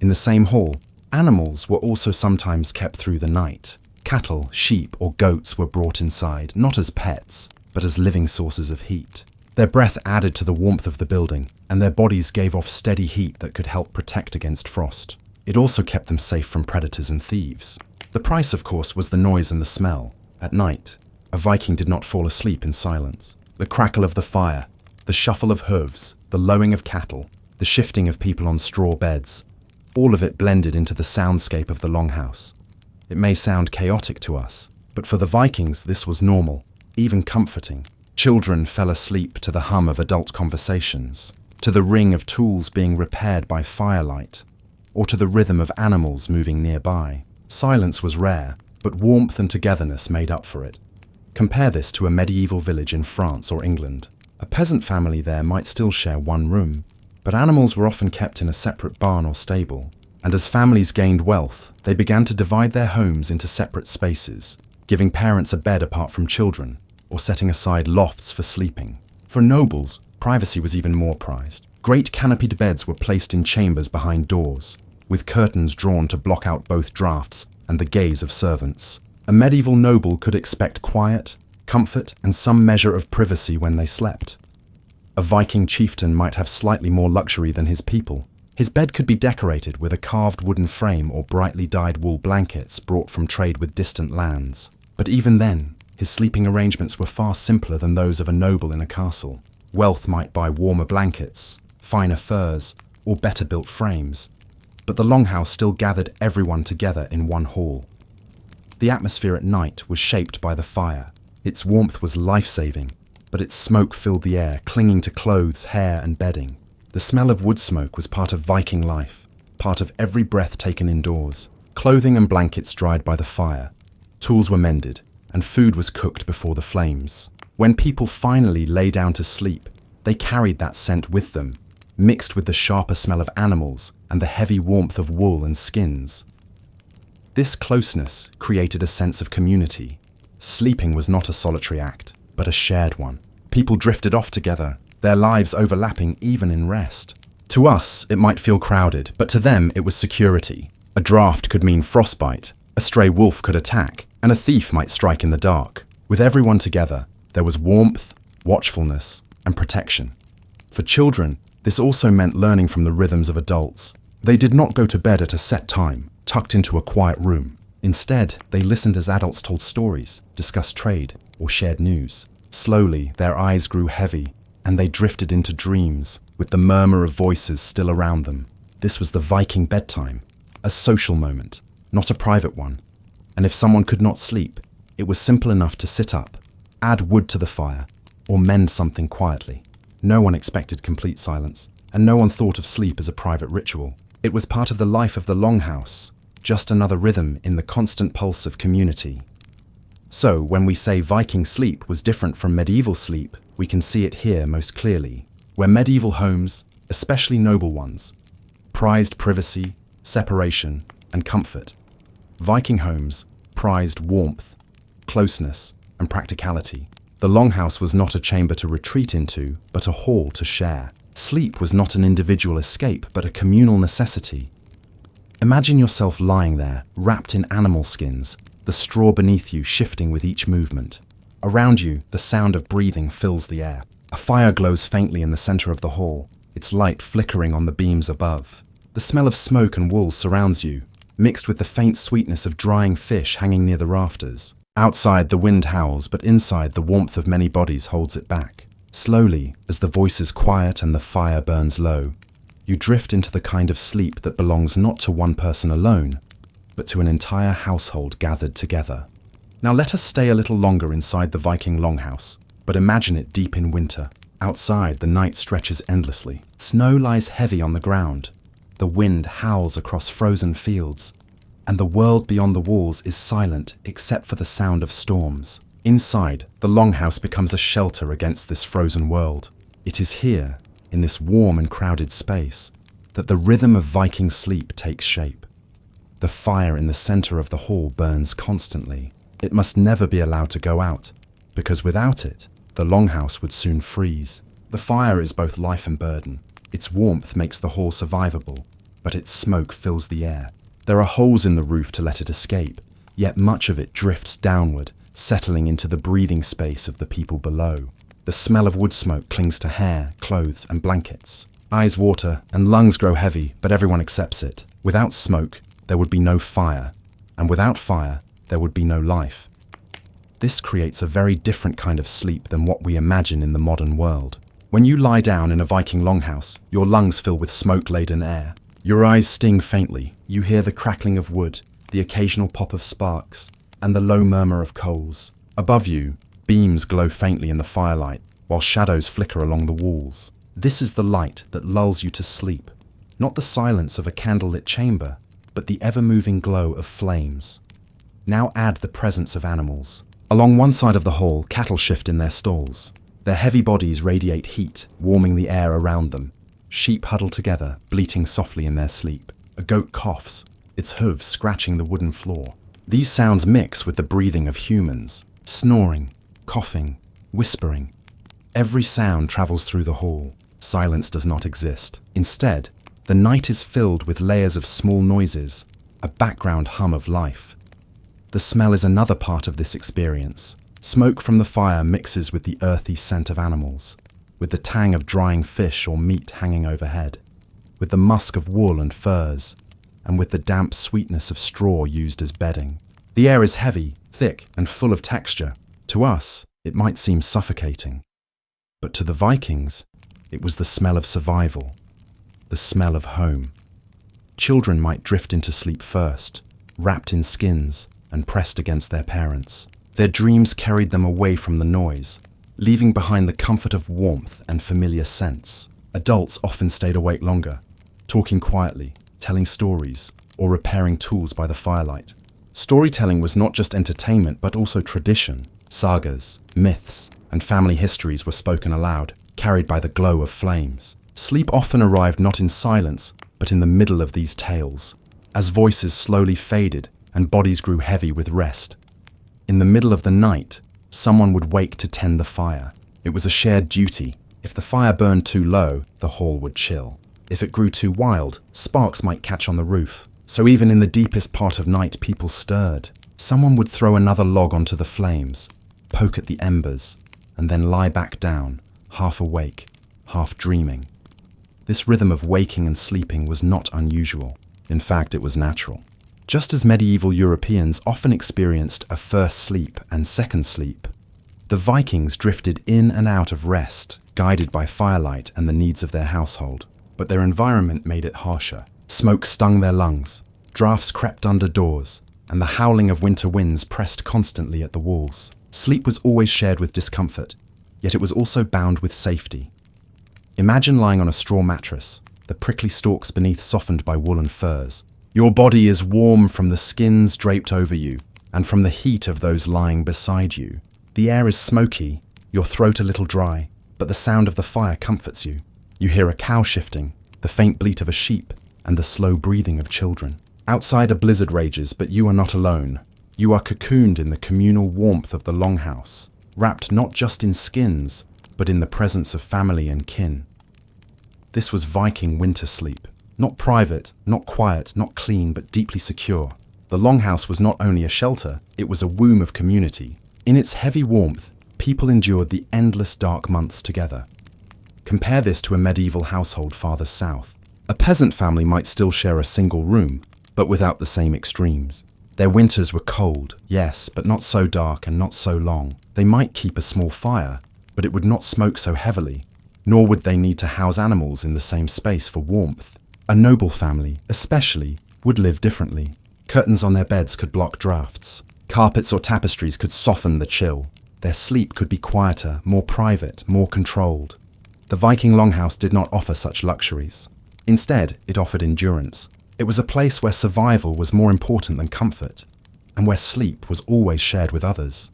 Speaker 1: In the same hall, animals were also sometimes kept through the night. Cattle, sheep, or goats were brought inside, not as pets, but as living sources of heat. Their breath added to the warmth of the building, and their bodies gave off steady heat that could help protect against frost. It also kept them safe from predators and thieves. The price, of course, was the noise and the smell. At night, a Viking did not fall asleep in silence. The crackle of the fire, the shuffle of hooves, the lowing of cattle, the shifting of people on straw beds, all of it blended into the soundscape of the longhouse. It may sound chaotic to us, but for the Vikings this was normal, even comforting. Children fell asleep to the hum of adult conversations, to the ring of tools being repaired by firelight, or to the rhythm of animals moving nearby. Silence was rare, but warmth and togetherness made up for it. Compare this to a medieval village in France or England. A peasant family there might still share one room, but animals were often kept in a separate barn or stable. And as families gained wealth, they began to divide their homes into separate spaces, giving parents a bed apart from children, or setting aside lofts for sleeping. For nobles, privacy was even more prized. Great canopied beds were placed in chambers behind doors, with curtains drawn to block out both drafts and the gaze of servants. A medieval noble could expect quiet, comfort, and some measure of privacy when they slept. A Viking chieftain might have slightly more luxury than his people. His bed could be decorated with a carved wooden frame or brightly dyed wool blankets brought from trade with distant lands. But even then, his sleeping arrangements were far simpler than those of a noble in a castle. Wealth might buy warmer blankets, finer furs, or better-built frames, but the longhouse still gathered everyone together in one hall. The atmosphere at night was shaped by the fire. Its warmth was life-saving, but its smoke filled the air, clinging to clothes, hair, and bedding. The smell of wood smoke was part of Viking life, part of every breath taken indoors. Clothing and blankets dried by the fire, tools were mended, and food was cooked before the flames. When people finally lay down to sleep, they carried that scent with them, mixed with the sharper smell of animals and the heavy warmth of wool and skins. This closeness created a sense of community. Sleeping was not a solitary act, but a shared one. People drifted off together, their lives overlapping even in rest. To us, it might feel crowded, but to them it was security. A draft could mean frostbite, a stray wolf could attack, and a thief might strike in the dark. With everyone together, there was warmth, watchfulness, and protection. For children, this also meant learning from the rhythms of adults. They did not go to bed at a set time, tucked into a quiet room. Instead, they listened as adults told stories, discussed trade, or shared news. Slowly, their eyes grew heavy, and they drifted into dreams, with the murmur of voices still around them. This was the Viking bedtime, a social moment, not a private one. And if someone could not sleep, it was simple enough to sit up, add wood to the fire, or mend something quietly. No one expected complete silence, and no one thought of sleep as a private ritual. It was part of the life of the longhouse, just another rhythm in the constant pulse of community. So, when we say Viking sleep was different from medieval sleep, we can see it here most clearly, where medieval homes, especially noble ones, prized privacy, separation, and comfort. Viking homes prized warmth, closeness, and practicality. The longhouse was not a chamber to retreat into, but a hall to share. Sleep was not an individual escape, but a communal necessity. Imagine yourself lying there, wrapped in animal skins, the straw beneath you shifting with each movement. Around you, the sound of breathing fills the air. A fire glows faintly in the center of the hall, its light flickering on the beams above. The smell of smoke and wool surrounds you, mixed with the faint sweetness of drying fish hanging near the rafters. Outside, the wind howls, but inside, the warmth of many bodies holds it back. Slowly, as the voices quiet and the fire burns low, you drift into the kind of sleep that belongs not to one person alone, but to an entire household gathered together. Now let us stay a little longer inside the Viking longhouse, but imagine it deep in winter. Outside, the night stretches endlessly. Snow lies heavy on the ground. The wind howls across frozen fields, and the world beyond the walls is silent except for the sound of storms. Inside, the longhouse becomes a shelter against this frozen world. It is here, in this warm and crowded space, that the rhythm of Viking sleep takes shape. The fire in the center of the hall burns constantly. It must never be allowed to go out, because without it, the longhouse would soon freeze. The fire is both life and burden. Its warmth makes the hall survivable, but its smoke fills the air. There are holes in the roof to let it escape, yet much of it drifts downward, settling into the breathing space of the people below. The smell of wood smoke clings to hair, clothes, and blankets. Eyes water and lungs grow heavy, but everyone accepts it. Without smoke, there would be no fire, and without fire, there would be no life. This creates a very different kind of sleep than what we imagine in the modern world. When you lie down in a Viking longhouse, your lungs fill with smoke-laden air. Your eyes sting faintly. You hear the crackling of wood, the occasional pop of sparks, and the low murmur of coals. Above you, beams glow faintly in the firelight, while shadows flicker along the walls. This is the light that lulls you to sleep, not the silence of a candlelit chamber, but the ever-moving glow of flames. Now add the presence of animals. Along one side of the hall, cattle shift in their stalls. Their heavy bodies radiate heat, warming the air around them. Sheep huddle together, bleating softly in their sleep. A goat coughs, its hooves scratching the wooden floor. These sounds mix with the breathing of humans, snoring, coughing, whispering. Every sound travels through the hall. Silence does not exist. Instead, the night is filled with layers of small noises, a background hum of life. The smell is another part of this experience. Smoke from the fire mixes with the earthy scent of animals, with the tang of drying fish or meat hanging overhead, with the musk of wool and furs, and with the damp sweetness of straw used as bedding. The air is heavy, thick, and full of texture. To us, it might seem suffocating. But to the Vikings, it was the smell of survival, the smell of home. Children might drift into sleep first, wrapped in skins and pressed against their parents. Their dreams carried them away from the noise, leaving behind the comfort of warmth and familiar scents. Adults often stayed awake longer, talking quietly, telling stories, or repairing tools by the firelight. Storytelling was not just entertainment, but also tradition. Sagas, myths, and family histories were spoken aloud, carried by the glow of flames. Sleep often arrived not in silence, but in the middle of these tales, as voices slowly faded and bodies grew heavy with rest. In the middle of the night, someone would wake to tend the fire. It was a shared duty. If the fire burned too low, the hall would chill. If it grew too wild, sparks might catch on the roof. So even in the deepest part of night, people stirred. Someone would throw another log onto the flames, poke at the embers, and then lie back down, half awake, half dreaming. This rhythm of waking and sleeping was not unusual. In fact, it was natural. Just as medieval Europeans often experienced a first sleep and second sleep, the Vikings drifted in and out of rest, guided by firelight and the needs of their household. But their environment made it harsher. Smoke stung their lungs, drafts crept under doors, and the howling of winter winds pressed constantly at the walls. Sleep was always shared with discomfort, yet it was also bound with safety. Imagine lying on a straw mattress, the prickly stalks beneath softened by wool and furs. Your body is warm from the skins draped over you, and from the heat of those lying beside you. The air is smoky, your throat a little dry, but the sound of the fire comforts you. You hear a cow shifting, the faint bleat of a sheep, and the slow breathing of children. Outside a blizzard rages, but you are not alone. You are cocooned in the communal warmth of the longhouse, wrapped not just in skins, but in the presence of family and kin. This was Viking winter sleep. Not private, not quiet, not clean, but deeply secure. The longhouse was not only a shelter, it was a womb of community. In its heavy warmth, people endured the endless dark months together. Compare this to a medieval household farther south. A peasant family might still share a single room, but without the same extremes. Their winters were cold, yes, but not so dark and not so long. They might keep a small fire, but it would not smoke so heavily, nor would they need to house animals in the same space for warmth. A noble family, especially, would live differently. Curtains on their beds could block drafts. Carpets or tapestries could soften the chill. Their sleep could be quieter, more private, more controlled. The Viking longhouse did not offer such luxuries. Instead, it offered endurance. It was a place where survival was more important than comfort, and where sleep was always shared with others.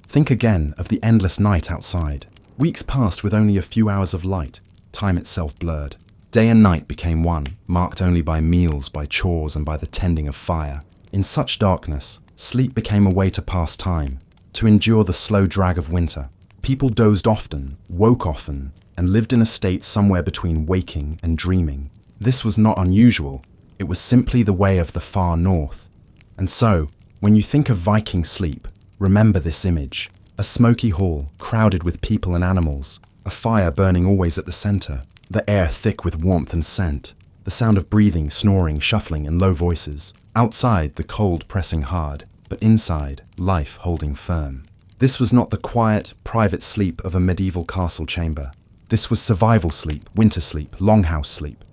Speaker 1: Think again of the endless night outside. Weeks passed with only a few hours of light, time itself blurred. Day and night became one, marked only by meals, by chores, and by the tending of fire. In such darkness, sleep became a way to pass time, to endure the slow drag of winter. People dozed often, woke often, and lived in a state somewhere between waking and dreaming. This was not unusual, it was simply the way of the far north. And so, when you think of Viking sleep, remember this image. A smoky hall, crowded with people and animals, a fire burning always at the center, the air thick with warmth and scent, the sound of breathing, snoring, shuffling, and low voices. Outside, the cold pressing hard, but inside, life holding firm. This was not the quiet, private sleep of a medieval castle chamber. This was survival sleep, winter sleep, longhouse sleep.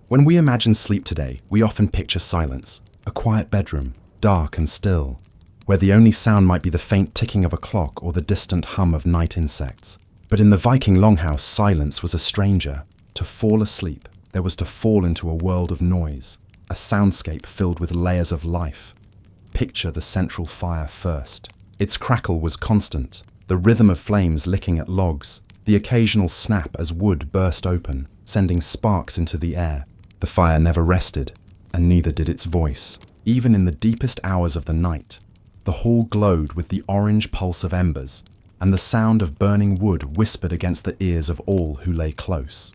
Speaker 1: When we imagine sleep today, we often picture silence, a quiet bedroom, dark and still, where the only sound might be the faint ticking of a clock or the distant hum of night insects. But in the Viking longhouse, silence was a stranger. To fall asleep, there was to fall into a world of noise, a soundscape filled with layers of life. Picture the central fire first. Its crackle was constant, the rhythm of flames licking at logs, the occasional snap as wood burst open, sending sparks into the air. The fire never rested, and neither did its voice. Even in the deepest hours of the night, the hall glowed with the orange pulse of embers, and the sound of burning wood whispered against the ears of all who lay close.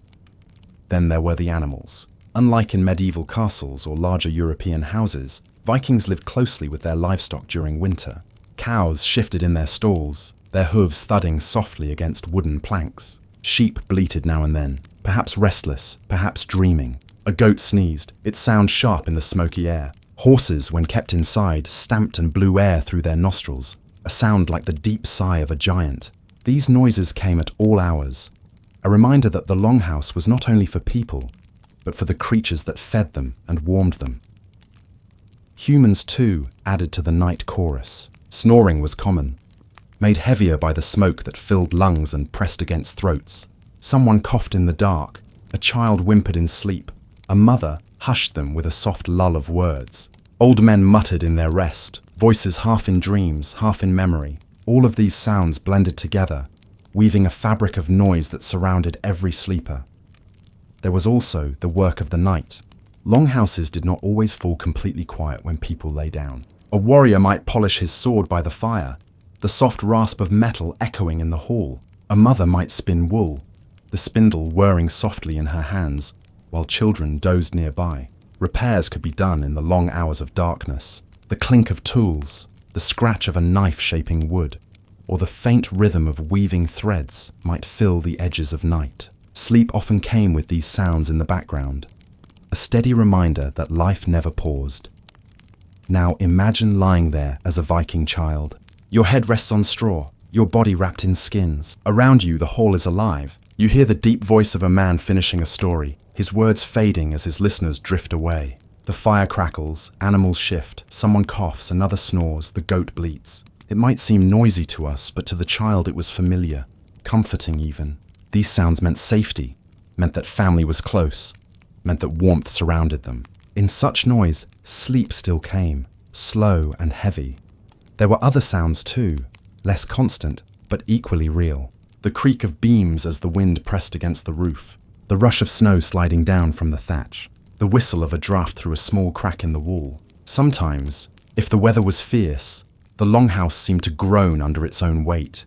Speaker 1: Then there were the animals. Unlike in medieval castles or larger European houses, Vikings lived closely with their livestock during winter. Cows shifted in their stalls, their hooves thudding softly against wooden planks. Sheep bleated now and then, perhaps restless, perhaps dreaming. A goat sneezed, its sound sharp in the smoky air. Horses, when kept inside, stamped and blew air through their nostrils, a sound like the deep sigh of a giant. These noises came at all hours, a reminder that the longhouse was not only for people, but for the creatures that fed them and warmed them. Humans, too, added to the night chorus. Snoring was common, made heavier by the smoke that filled lungs and pressed against throats. Someone coughed in the dark, a child whimpered in sleep, a mother hushed them with a soft lull of words. Old men muttered in their rest, voices half in dreams, half in memory. All of these sounds blended together, weaving a fabric of noise that surrounded every sleeper. There was also the work of the night. Longhouses did not always fall completely quiet when people lay down. A warrior might polish his sword by the fire, the soft rasp of metal echoing in the hall. A mother might spin wool, the spindle whirring softly in her hands, while children dozed nearby. Repairs could be done in the long hours of darkness. The clink of tools, the scratch of a knife shaping wood, or the faint rhythm of weaving threads might fill the edges of night. Sleep often came with these sounds in the background, a steady reminder that life never paused. Now imagine lying there as a Viking child. Your head rests on straw, your body wrapped in skins. Around you, the hall is alive. You hear the deep voice of a man finishing a story, his words fading as his listeners drift away. The fire crackles, animals shift, someone coughs, another snores, the goat bleats. It might seem noisy to us, but to the child it was familiar, comforting even. These sounds meant safety, meant that family was close, meant that warmth surrounded them. In such noise, sleep still came, slow and heavy. There were other sounds too, less constant, but equally real. The creak of beams as the wind pressed against the roof, the rush of snow sliding down from the thatch, the whistle of a draft through a small crack in the wall. Sometimes, if the weather was fierce, the longhouse seemed to groan under its own weight,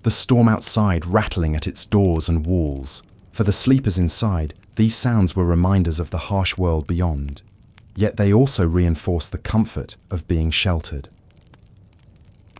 Speaker 1: the storm outside rattling at its doors and walls. For the sleepers inside, these sounds were reminders of the harsh world beyond, yet they also reinforced the comfort of being sheltered.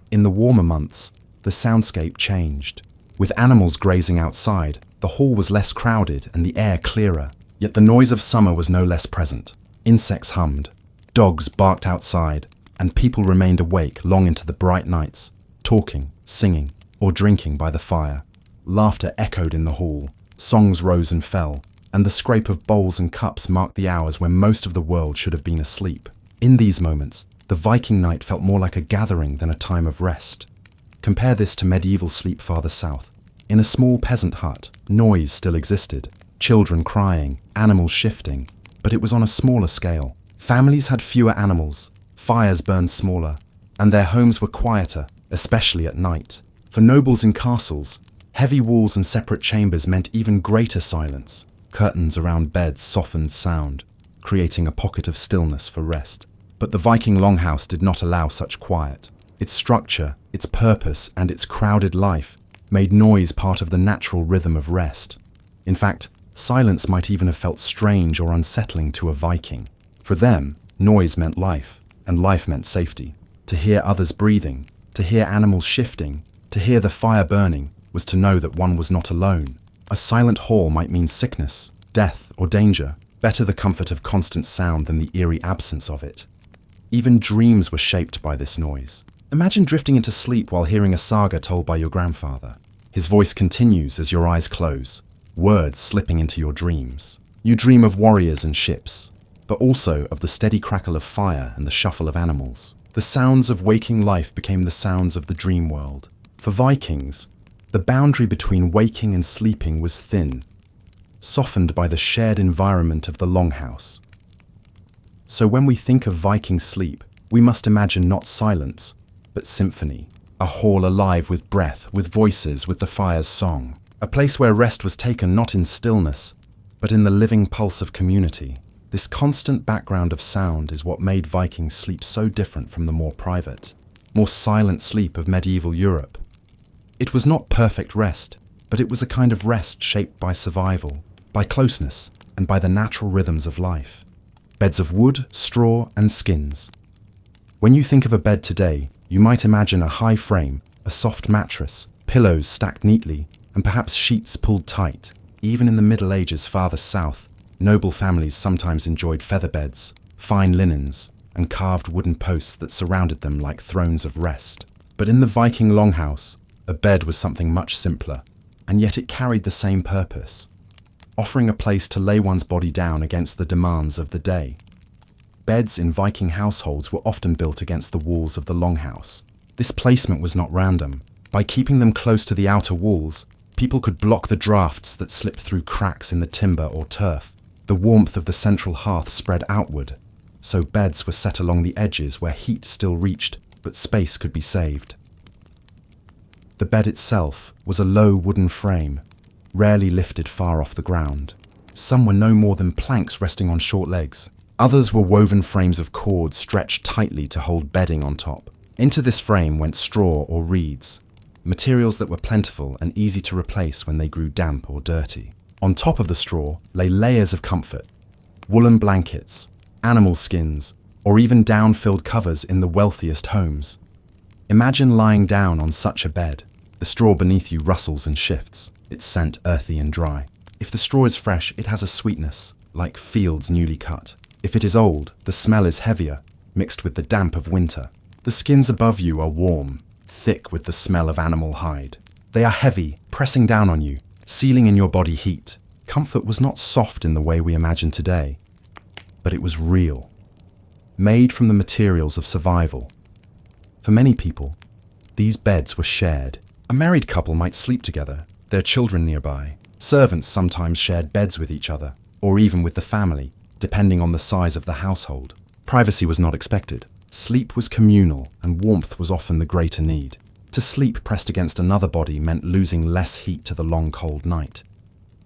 Speaker 1: In the warmer months, the soundscape changed. With animals grazing outside, the hall was less crowded and the air clearer, yet the noise of summer was no less present. Insects hummed, dogs barked outside, and people remained awake long into the bright nights, talking, singing, or drinking by the fire. Laughter echoed in the hall, songs rose and fell, and the scrape of bowls and cups marked the hours when most of the world should have been asleep. In these moments, the Viking night felt more like a gathering than a time of rest. Compare this to medieval sleep farther south. In a small peasant hut, noise still existed, children crying, animals shifting, but it was on a smaller scale. Families had fewer animals, fires burned smaller, and their homes were quieter, especially at night. For nobles in castles, heavy walls and separate chambers meant even greater silence. Curtains around beds softened sound, creating a pocket of stillness for rest. But the Viking longhouse did not allow such quiet. Its structure, its purpose, and its crowded life made noise part of the natural rhythm of rest. In fact, silence might even have felt strange or unsettling to a Viking. For them, noise meant life, and life meant safety. To hear others breathing, to hear animals shifting, to hear the fire burning, was to know that one was not alone. A silent hall might mean sickness, death, or danger. Better the comfort of constant sound than the eerie absence of it. Even dreams were shaped by this noise. Imagine drifting into sleep while hearing a saga told by your grandfather. His voice continues as your eyes close, words slipping into your dreams. You dream of warriors and ships, but also of the steady crackle of fire and the shuffle of animals. The sounds of waking life became the sounds of the dream world. For Vikings, the boundary between waking and sleeping was thin, softened by the shared environment of the longhouse. So when we think of Viking sleep, we must imagine not silence, but symphony. A hall alive with breath, with voices, with the fire's song. A place where rest was taken not in stillness, but in the living pulse of community. This constant background of sound is what made Vikings sleep so different from the more private, more silent sleep of medieval Europe. It was not perfect rest, but it was a kind of rest shaped by survival, by closeness, and by the natural rhythms of life. Beds of wood, straw, and skins. When you think of a bed today, you might imagine a high frame, a soft mattress, pillows stacked neatly, and perhaps sheets pulled tight. Even in the Middle Ages farther south, noble families sometimes enjoyed feather beds, fine linens, and carved wooden posts that surrounded them like thrones of rest. But in the Viking longhouse, a bed was something much simpler, and yet it carried the same purpose, offering a place to lay one's body down against the demands of the day. Beds in Viking households were often built against the walls of the longhouse. This placement was not random. By keeping them close to the outer walls, people could block the drafts that slipped through cracks in the timber or turf. The warmth of the central hearth spread outward, so beds were set along the edges where heat still reached, but space could be saved. The bed itself was a low wooden frame, rarely lifted far off the ground. Some were no more than planks resting on short legs. Others were woven frames of cord stretched tightly to hold bedding on top. Into this frame went straw or reeds, materials that were plentiful and easy to replace when they grew damp or dirty. On top of the straw lay layers of comfort, woolen blankets, animal skins, or even down-filled covers in the wealthiest homes. Imagine lying down on such a bed. The straw beneath you rustles and shifts, its scent earthy and dry. If the straw is fresh, it has a sweetness, like fields newly cut. If it is old, the smell is heavier, mixed with the damp of winter. The skins above you are warm, thick with the smell of animal hide. They are heavy, pressing down on you, sealing in your body heat. Comfort was not soft in the way we imagine today, but it was real, made from the materials of survival. For many people, these beds were shared. A married couple might sleep together, their children nearby. Servants sometimes shared beds with each other, or even with the family, depending on the size of the household. Privacy was not expected. Sleep was communal, and warmth was often the greater need. To sleep pressed against another body meant losing less heat to the long cold night.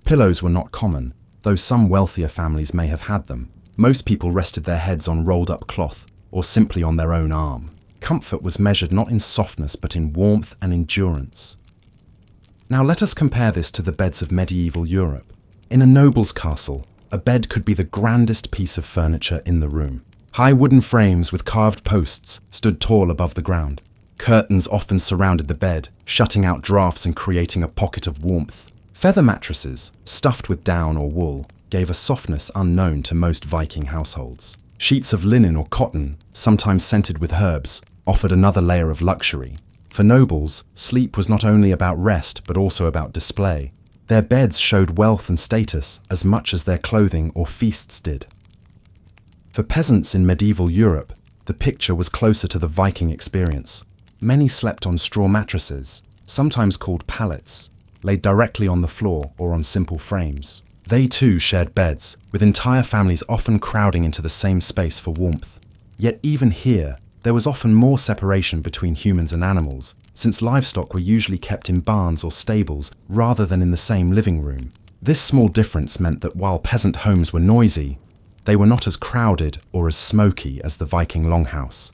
Speaker 1: Pillows were not common, though some wealthier families may have had them. Most people rested their heads on rolled-up cloth, or simply on their own arm. Comfort was measured not in softness but in warmth and endurance. Now let us compare this to the beds of medieval Europe. In a noble's castle, a bed could be the grandest piece of furniture in the room. High wooden frames with carved posts stood tall above the ground. Curtains often surrounded the bed, shutting out drafts and creating a pocket of warmth. Feather mattresses, stuffed with down or wool, gave a softness unknown to most Viking households. Sheets of linen or cotton, sometimes scented with herbs, offered another layer of luxury. For nobles, sleep was not only about rest but also about display. Their beds showed wealth and status as much as their clothing or feasts did. For peasants in medieval Europe, the picture was closer to the Viking experience. Many slept on straw mattresses, sometimes called pallets, laid directly on the floor or on simple frames. They too shared beds, with entire families often crowding into the same space for warmth. Yet even here, there was often more separation between humans and animals, since livestock were usually kept in barns or stables rather than in the same living room. This small difference meant that while peasant homes were noisy, they were not as crowded or as smoky as the Viking longhouse.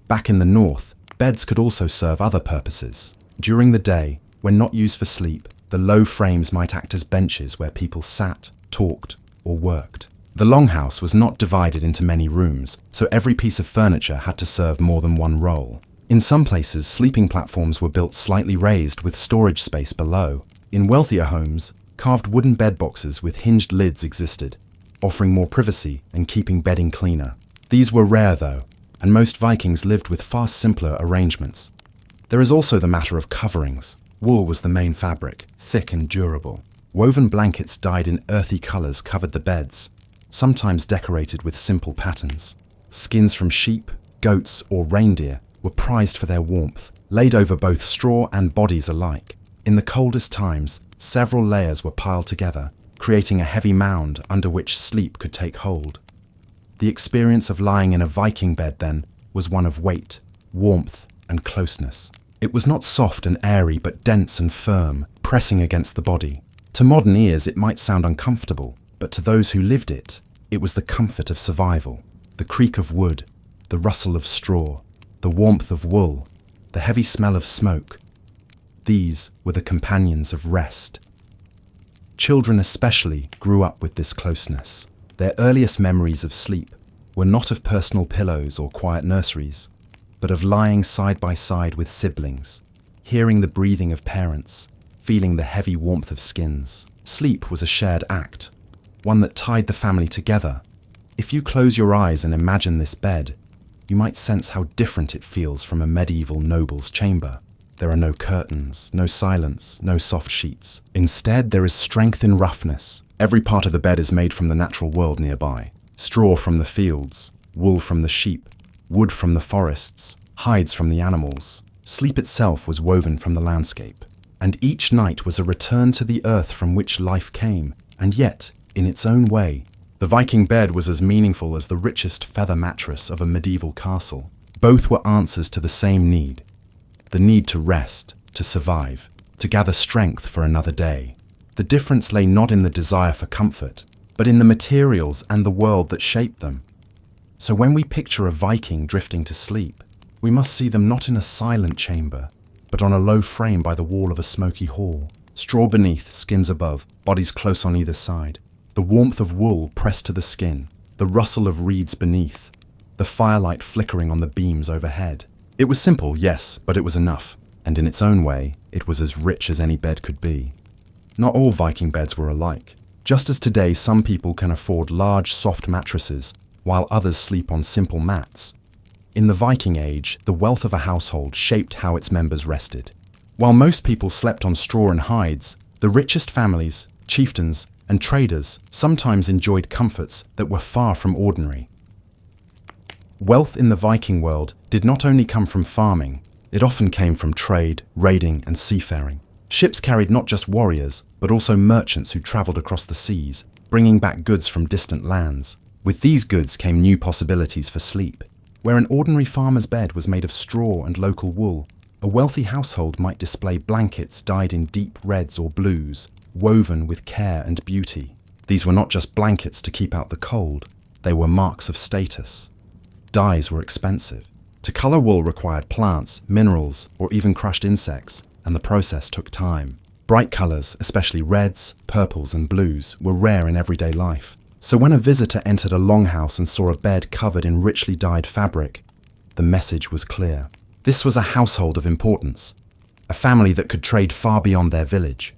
Speaker 1: Back in the north, beds could also serve other purposes. During the day, when not used for sleep, the low frames might act as benches where people sat, talked, or worked. The longhouse was not divided into many rooms, so every piece of furniture had to serve more than one role. In some places, sleeping platforms were built slightly raised with storage space below. In wealthier homes, carved wooden bed boxes with hinged lids existed, offering more privacy and keeping bedding cleaner. These were rare though, and most Vikings lived with far simpler arrangements. There is also the matter of coverings. Wool was the main fabric, thick and durable. Woven blankets dyed in earthy colours covered the beds, sometimes decorated with simple patterns. Skins from sheep, goats, or reindeer were prized for their warmth, laid over both straw and bodies alike. In the coldest times, several layers were piled together, creating a heavy mound under which sleep could take hold. The experience of lying in a Viking bed, then, was one of weight, warmth, and closeness. It was not soft and airy, but dense and firm, pressing against the body. To modern ears, it might sound uncomfortable, but to those who lived it, It was the comfort of survival, the creak of wood, the rustle of straw, the warmth of wool, the heavy smell of smoke. These were the companions of rest. Children especially grew up with this closeness. Their earliest memories of sleep were not of personal pillows or quiet nurseries, but of lying side by side with siblings, hearing the breathing of parents, feeling the heavy warmth of skins. Sleep was a shared act, one that tied the family together. If you close your eyes and imagine this bed, you might sense how different it feels from a medieval noble's chamber. There are no curtains, no silence, no soft sheets. Instead, there is strength in roughness. Every part of the bed is made from the natural world nearby. Straw from the fields, wool from the sheep, wood from the forests, hides from the animals. Sleep itself was woven from the landscape. And each night was a return to the earth from which life came, and yet, in its own way, the Viking bed was as meaningful as the richest feather mattress of a medieval castle. Both were answers to the same need, the need to rest, to survive, to gather strength for another day. The difference lay not in the desire for comfort, but in the materials and the world that shaped them. So when we picture a Viking drifting to sleep, we must see them not in a silent chamber, but on a low frame by the wall of a smoky hall. Straw beneath, skins above, bodies close on either side. The warmth of wool pressed to the skin, the rustle of reeds beneath, the firelight flickering on the beams overhead. It was simple, yes, but it was enough, and in its own way, it was as rich as any bed could be. Not all Viking beds were alike. Just as today some people can afford large, soft mattresses, while others sleep on simple mats. In the Viking Age, the wealth of a household shaped how its members rested. While most people slept on straw and hides, the richest families, chieftains, and traders sometimes enjoyed comforts that were far from ordinary. Wealth in the Viking world did not only come from farming, it often came from trade, raiding, and seafaring. Ships carried not just warriors, but also merchants who traveled across the seas, bringing back goods from distant lands. With these goods came new possibilities for sleep. Where an ordinary farmer's bed was made of straw and local wool, a wealthy household might display blankets dyed in deep reds or blues, woven with care and beauty. These were not just blankets to keep out the cold, they were marks of status. Dyes were expensive. To color wool required plants, minerals, or even crushed insects, and the process took time. Bright colors, especially reds, purples, and blues, were rare in everyday life. So when a visitor entered a longhouse and saw a bed covered in richly dyed fabric, the message was clear. This was a household of importance, a family that could trade far beyond their village.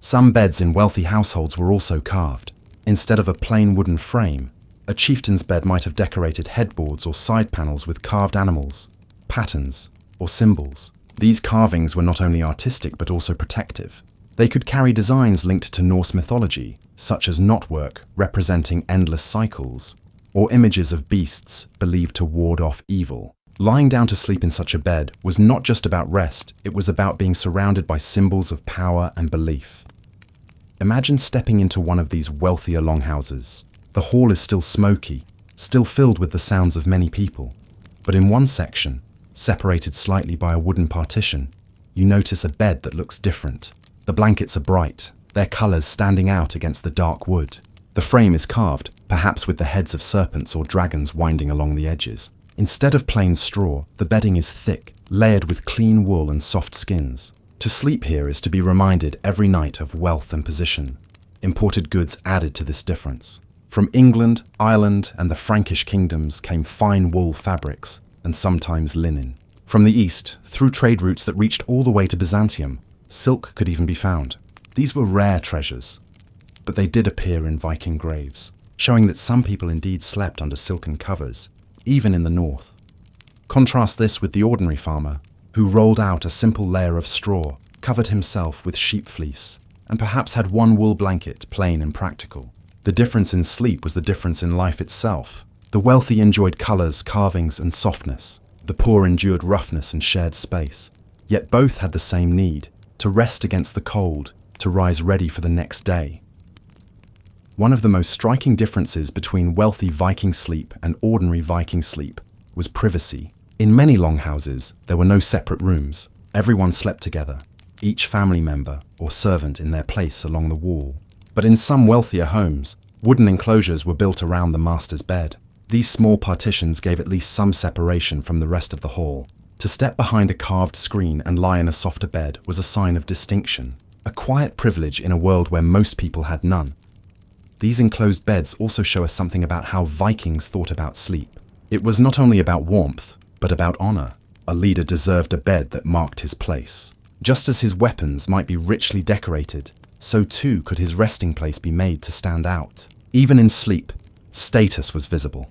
Speaker 1: Some beds in wealthy households were also carved. Instead of a plain wooden frame, a chieftain's bed might have decorated headboards or side panels with carved animals, patterns, or symbols. These carvings were not only artistic but also protective. They could carry designs linked to Norse mythology, such as knotwork representing endless cycles, or images of beasts believed to ward off evil. Lying down to sleep in such a bed was not just about rest, it was about being surrounded by symbols of power and belief. Imagine stepping into one of these wealthier longhouses. The hall is still smoky, still filled with the sounds of many people. But in one section, separated slightly by a wooden partition, you notice a bed that looks different. The blankets are bright, their colors standing out against the dark wood. The frame is carved, perhaps with the heads of serpents or dragons winding along the edges. Instead of plain straw, the bedding is thick, layered with clean wool and soft skins. To sleep here is to be reminded every night of wealth and position. Imported goods added to this difference. From England, Ireland, and the Frankish kingdoms came fine wool fabrics, and sometimes linen. From the east, through trade routes that reached all the way to Byzantium, silk could even be found. These were rare treasures, but they did appear in Viking graves, showing that some people indeed slept under silken covers, even in the north. Contrast this with the ordinary farmer, who rolled out a simple layer of straw, covered himself with sheep fleece, and perhaps had one wool blanket, plain and practical. The difference in sleep was the difference in life itself. The wealthy enjoyed colors, carvings, and softness. The poor endured roughness and shared space. Yet both had the same need, to rest against the cold, to rise ready for the next day. One of the most striking differences between wealthy Viking sleep and ordinary Viking sleep was privacy. In many longhouses, there were no separate rooms. Everyone slept together, each family member or servant in their place along the wall. But in some wealthier homes, Wooden enclosures were built around the master's bed. These small partitions gave at least some separation from the rest of the hall. To step behind a carved screen and lie in a softer bed was a sign of distinction, a quiet privilege in a world where most people had none. These enclosed beds also show us something about how Vikings thought about sleep. It was not only about warmth, but about honor. A leader deserved a bed that marked his place. Just as his weapons might be richly decorated, so too could his resting place be made to stand out. Even in sleep, status was visible.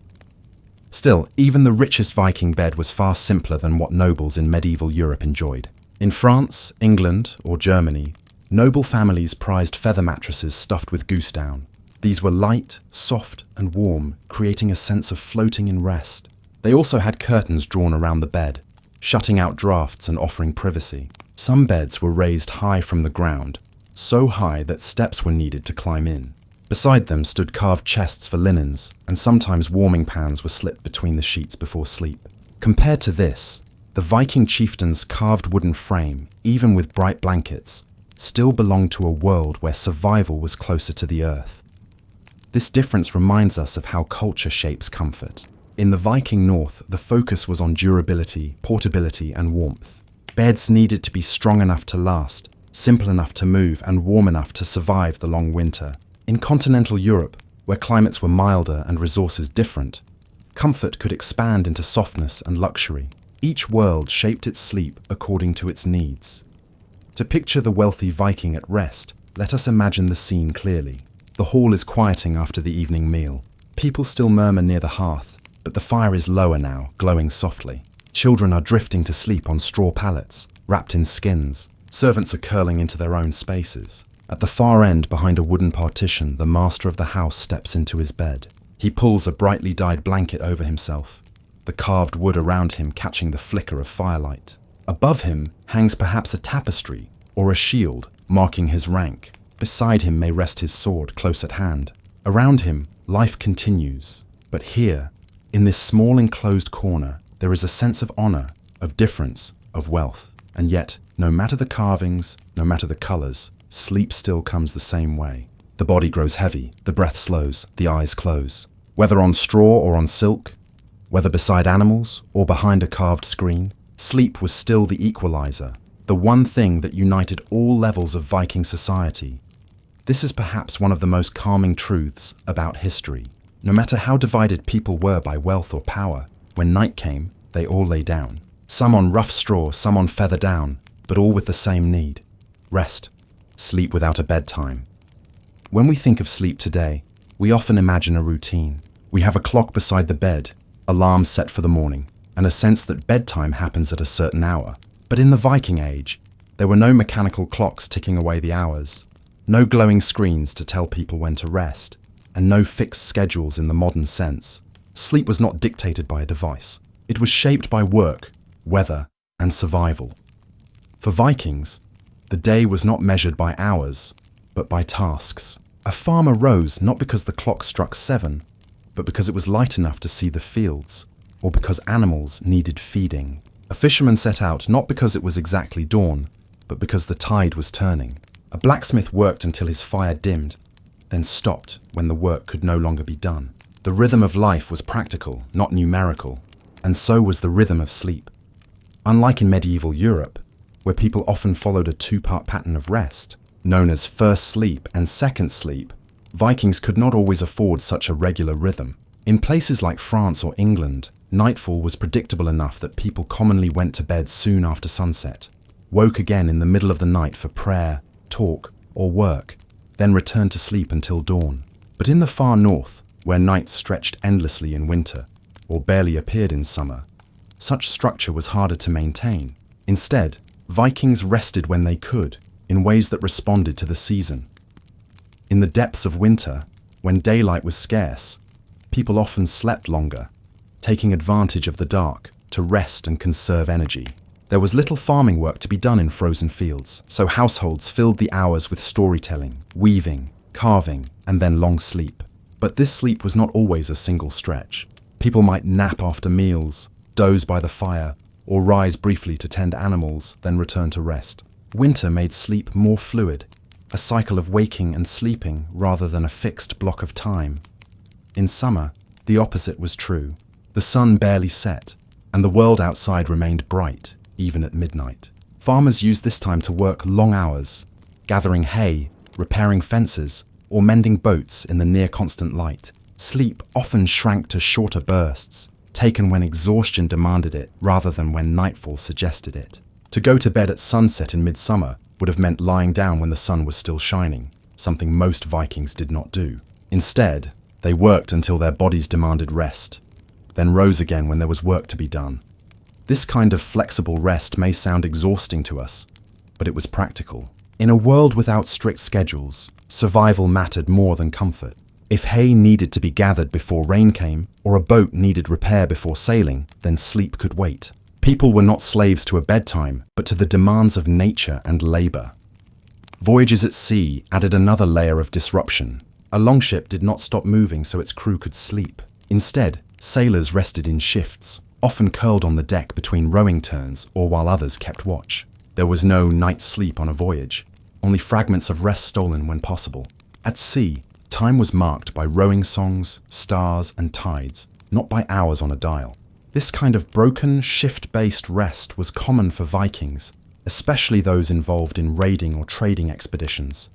Speaker 1: Still, even the richest Viking bed was far simpler than what nobles in medieval Europe enjoyed. In France, England, or Germany, noble families prized feather mattresses stuffed with goose down. These were light, soft, and warm, creating a sense of floating in rest. They also had curtains drawn around the bed, shutting out drafts and offering privacy. Some beds were raised high from the ground, so high that steps were needed to climb in. Beside them stood carved chests for linens, and sometimes warming pans were slipped between the sheets before sleep. Compared to this, the Viking chieftain's carved wooden frame, even with bright blankets, still belonged to a world where survival was closer to the earth. This difference reminds us of how culture shapes comfort. In the Viking North, the focus was on durability, portability, and warmth. Beds needed to be strong enough to last, simple enough to move, and warm enough to survive the long winter. In continental Europe, where climates were milder and resources different, comfort could expand into softness and luxury. Each world shaped its sleep according to its needs. To picture the wealthy Viking at rest, let us imagine the scene clearly. The hall is quieting after the evening meal. People still murmur near the hearth, but the fire is lower now, glowing softly. Children are drifting to sleep on straw pallets, wrapped in skins. Servants are curling into their own spaces. At the far end, behind a wooden partition, the master of the house steps into his bed. He pulls a brightly dyed blanket over himself, the carved wood around him catching the flicker of firelight. Above him hangs perhaps a tapestry or a shield, marking his rank. Beside him may rest his sword, close at hand. Around him, life continues. But here, in this small enclosed corner, there is a sense of honor, of difference, of wealth. And yet, no matter the carvings, no matter the colors, sleep still comes the same way. The body grows heavy, the breath slows, the eyes close. Whether on straw or on silk, whether beside animals or behind a carved screen, sleep was still the equalizer, the one thing that united all levels of Viking society. This is perhaps one of the most calming truths about history. No matter how divided people were by wealth or power, when night came, they all lay down. Some on rough straw, some on feather down, but all with the same need: rest. Sleep without a bedtime. When we think of sleep today, we often imagine a routine. We have a clock beside the bed, alarms set for the morning, and a sense that bedtime happens at a certain hour. But in the Viking Age, there were no mechanical clocks ticking away the hours, no glowing screens to tell people when to rest, and no fixed schedules in the modern sense. Sleep was not dictated by a device. It was shaped by work, weather, and survival. For Vikings, the day was not measured by hours, but by tasks. A farmer rose not because the clock struck 7, but because it was light enough to see the fields, or because animals needed feeding. A fisherman set out not because it was exactly dawn, but because the tide was turning. A blacksmith worked until his fire dimmed, then stopped when the work could no longer be done. The rhythm of life was practical, not numerical, and so was the rhythm of sleep. Unlike in medieval Europe, where people often followed a 2-part pattern of rest, known as first sleep and second sleep, Vikings could not always afford such a regular rhythm. In places like France or England, nightfall was predictable enough that people commonly went to bed soon after sunset, woke again in the middle of the night for prayer, talk, or work, then returned to sleep until dawn. But in the far north, where nights stretched endlessly in winter, or barely appeared in summer, such structure was harder to maintain. Instead, Vikings rested when they could, in ways that responded to the season. In the depths of winter, when daylight was scarce, people often slept longer, taking advantage of the dark to rest and conserve energy. There was little farming work to be done in frozen fields, so households filled the hours with storytelling, weaving, carving, and then long sleep. But this sleep was not always a single stretch. People might nap after meals, doze by the fire, or rise briefly to tend animals, then return to rest. Winter made sleep more fluid. a cycle of waking and sleeping rather than a fixed block of time. In summer, the opposite was true. The sun barely set, and the world outside remained bright, even at midnight. Farmers used this time to work long hours, gathering hay, repairing fences, or mending boats in the near-constant light. Sleep often shrank to shorter bursts, taken when exhaustion demanded it rather than when nightfall suggested it. To go to bed at sunset in midsummer would have meant lying down when the sun was still shining, something most Vikings did not do. Instead, they worked until their bodies demanded rest, then rose again when there was work to be done. This kind of flexible rest may sound exhausting to us, but it was practical. In a world without strict schedules, survival mattered more than comfort. If hay needed to be gathered before rain came, or a boat needed repair before sailing, then sleep could wait. People were not slaves to a bedtime, but to the demands of nature and labor. Voyages at sea added another layer of disruption. A longship did not stop moving so its crew could sleep. Instead, sailors rested in shifts, often curled on the deck between rowing turns or while others kept watch. There was no night's sleep on a voyage, only fragments of rest stolen when possible. At sea, time was marked by rowing songs, stars, and tides, not by hours on a dial. This kind of broken, shift-based rest was common for Vikings, especially those involved in raiding or trading expeditions.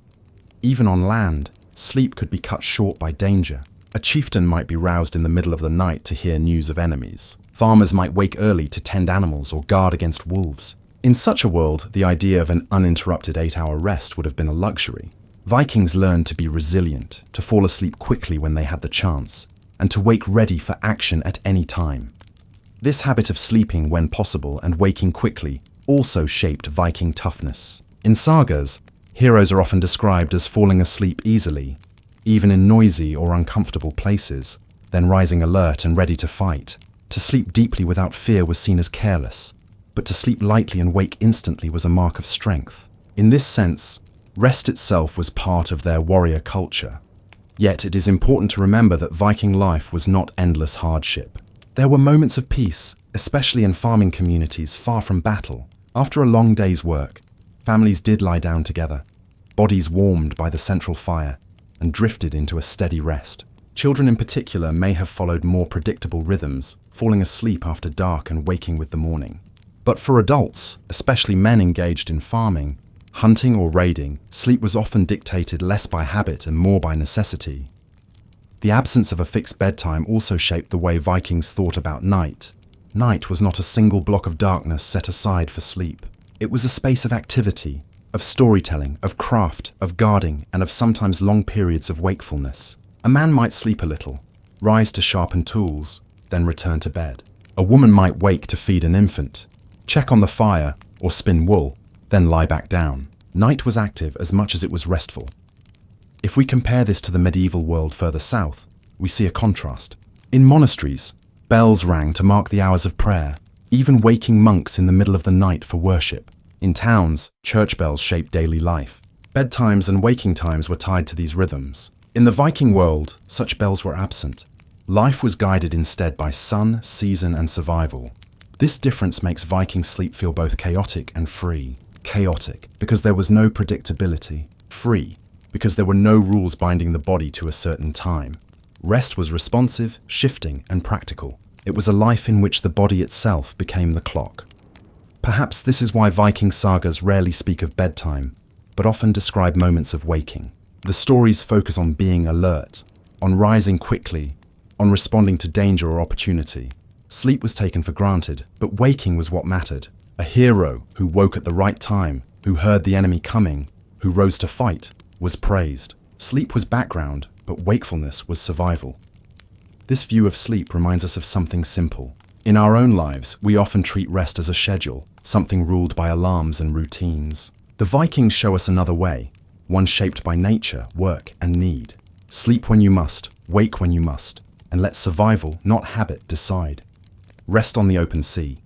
Speaker 1: Even on land, sleep could be cut short by danger. A chieftain might be roused in the middle of the night to hear news of enemies. Farmers might wake early to tend animals or guard against wolves. In such a world, the idea of an uninterrupted 8-hour rest would have been a luxury. Vikings learned to be resilient, to fall asleep quickly when they had the chance, and to wake ready for action at any time. This habit of sleeping when possible and waking quickly also shaped Viking toughness. In sagas, heroes are often described as falling asleep easily, even in noisy or uncomfortable places, then rising alert and ready to fight. To sleep deeply without fear was seen as careless, but to sleep lightly and wake instantly was a mark of strength. In this sense, rest itself was part of their warrior culture. Yet it is important to remember that Viking life was not endless hardship. There were moments of peace, especially in farming communities far from battle. After a long day's work, families did lie down together, bodies warmed by the central fire, and drifted into a steady rest. Children in particular may have followed more predictable rhythms, falling asleep after dark and waking with the morning. But for adults, especially men engaged in farming, hunting or raiding, sleep was often dictated less by habit and more by necessity. The absence of a fixed bedtime also shaped the way Vikings thought about night. Night was not a single block of darkness set aside for sleep. It was a space of activity, of storytelling, of craft, of guarding, and of sometimes long periods of wakefulness. A man might sleep a little, rise to sharpen tools, then return to bed. A woman might wake to feed an infant, check on the fire, or spin wool, then lie back down. Night was active as much as it was restful. If we compare this to the medieval world further south, we see a contrast. In monasteries, bells rang to mark the hours of prayer, even waking monks in the middle of the night for worship. In towns, church bells shaped daily life. Bedtimes and waking times were tied to these rhythms. In the Viking world, such bells were absent. Life was guided instead by sun, season, and survival. This difference makes Viking sleep feel both chaotic and free. Chaotic, because there was no predictability. Free, because there were no rules binding the body to a certain time. Rest was responsive, shifting, and practical. It was a life in which the body itself became the clock. Perhaps this is why Viking sagas rarely speak of bedtime, but often describe moments of waking. The stories focus on being alert, on rising quickly, on responding to danger or opportunity. Sleep was taken for granted, but waking was what mattered. A hero who woke at the right time, who heard the enemy coming, who rose to fight, was praised. Sleep was background, but wakefulness was survival. This view of sleep reminds us of something simple. In our own lives, we often treat rest as a schedule, something ruled by alarms and routines. The Vikings show us another way, one shaped by nature, work, and need. Sleep when you must, wake when you must, and let survival, not habit, decide. Rest on the open sea.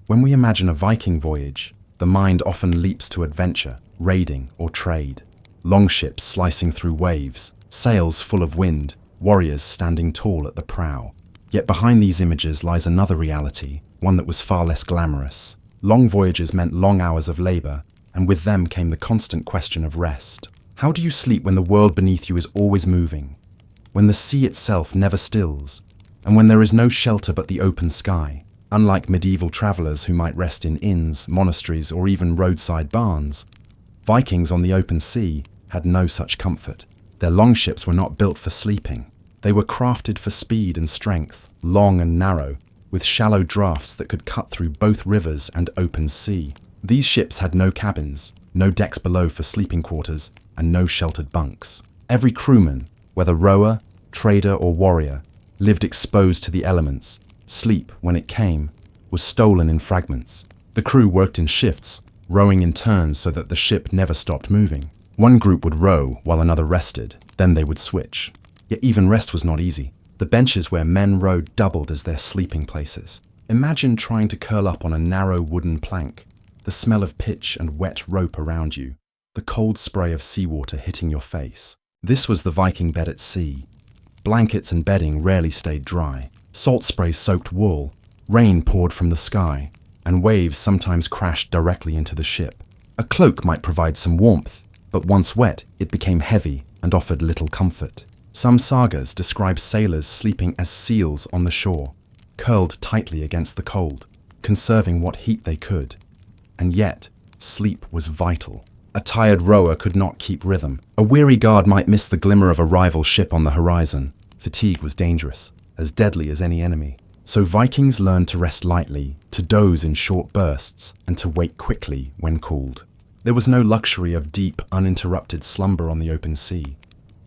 Speaker 1: When we imagine a Viking voyage, the mind often leaps to adventure, raiding, or trade. Longships slicing through waves, sails full of wind, warriors standing tall at the prow. Yet behind these images lies another reality, one that was far less glamorous. Long voyages meant long hours of labor, and with them came the constant question of rest. How do you sleep when the world beneath you is always moving, when the sea itself never stills, and when there is no shelter but the open sky? Unlike medieval travelers who might rest in inns, monasteries, or even roadside barns, Vikings on the open sea had no such comfort. Their longships were not built for sleeping. They were crafted for speed and strength, long and narrow, with shallow drafts that could cut through both rivers and open sea. These ships had no cabins, no decks below for sleeping quarters, and no sheltered bunks. Every crewman, whether rower, trader, or warrior, lived exposed to the elements. Sleep, when it came, was stolen in fragments. The crew worked in shifts, rowing in turns so that the ship never stopped moving. One group would row while another rested, then they would switch. Yet even rest was not easy. The benches where men rowed doubled as their sleeping places. Imagine trying to curl up on a narrow wooden plank, the smell of pitch and wet rope around you, the cold spray of seawater hitting your face. This was the Viking bed at sea. Blankets and bedding rarely stayed dry. Salt spray soaked wool, rain poured from the sky, and waves sometimes crashed directly into the ship. A cloak might provide some warmth, but once wet, it became heavy and offered little comfort. Some sagas describe sailors sleeping as seals on the shore, curled tightly against the cold, conserving what heat they could. And yet, sleep was vital. A tired rower could not keep rhythm. A weary guard might miss the glimmer of a rival ship on the horizon. Fatigue was dangerous, as deadly as any enemy. So Vikings learned to rest lightly, to doze in short bursts, and to wake quickly when called. There was no luxury of deep, uninterrupted slumber on the open sea.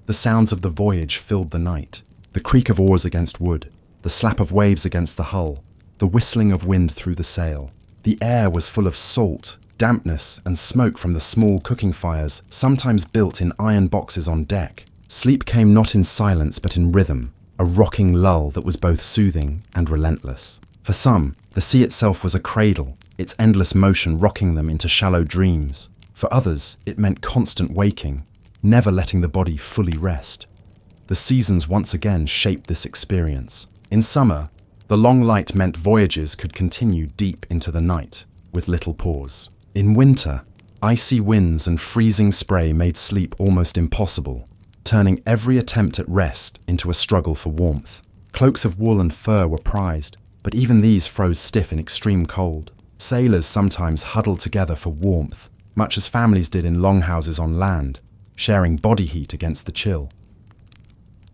Speaker 1: The sounds of the voyage filled the night. The creak of oars against wood, the slap of waves against the hull, the whistling of wind through the sail. The air was full of salt, dampness, and smoke from the small cooking fires, sometimes built in iron boxes on deck. Sleep came not in silence but in rhythm, a rocking lull that was both soothing and relentless. For some, the sea itself was a cradle, its endless motion rocking them into shallow dreams. For others, it meant constant waking, never letting the body fully rest. The seasons once again shaped this experience. In summer, the long light meant voyages could continue deep into the night, with little pause. In winter, icy winds and freezing spray made sleep almost impossible, turning every attempt at rest into a struggle for warmth. Cloaks of wool and fur were prized, but even these froze stiff in extreme cold. Sailors sometimes huddled together for warmth, much as families did in longhouses on land, sharing body heat against the chill.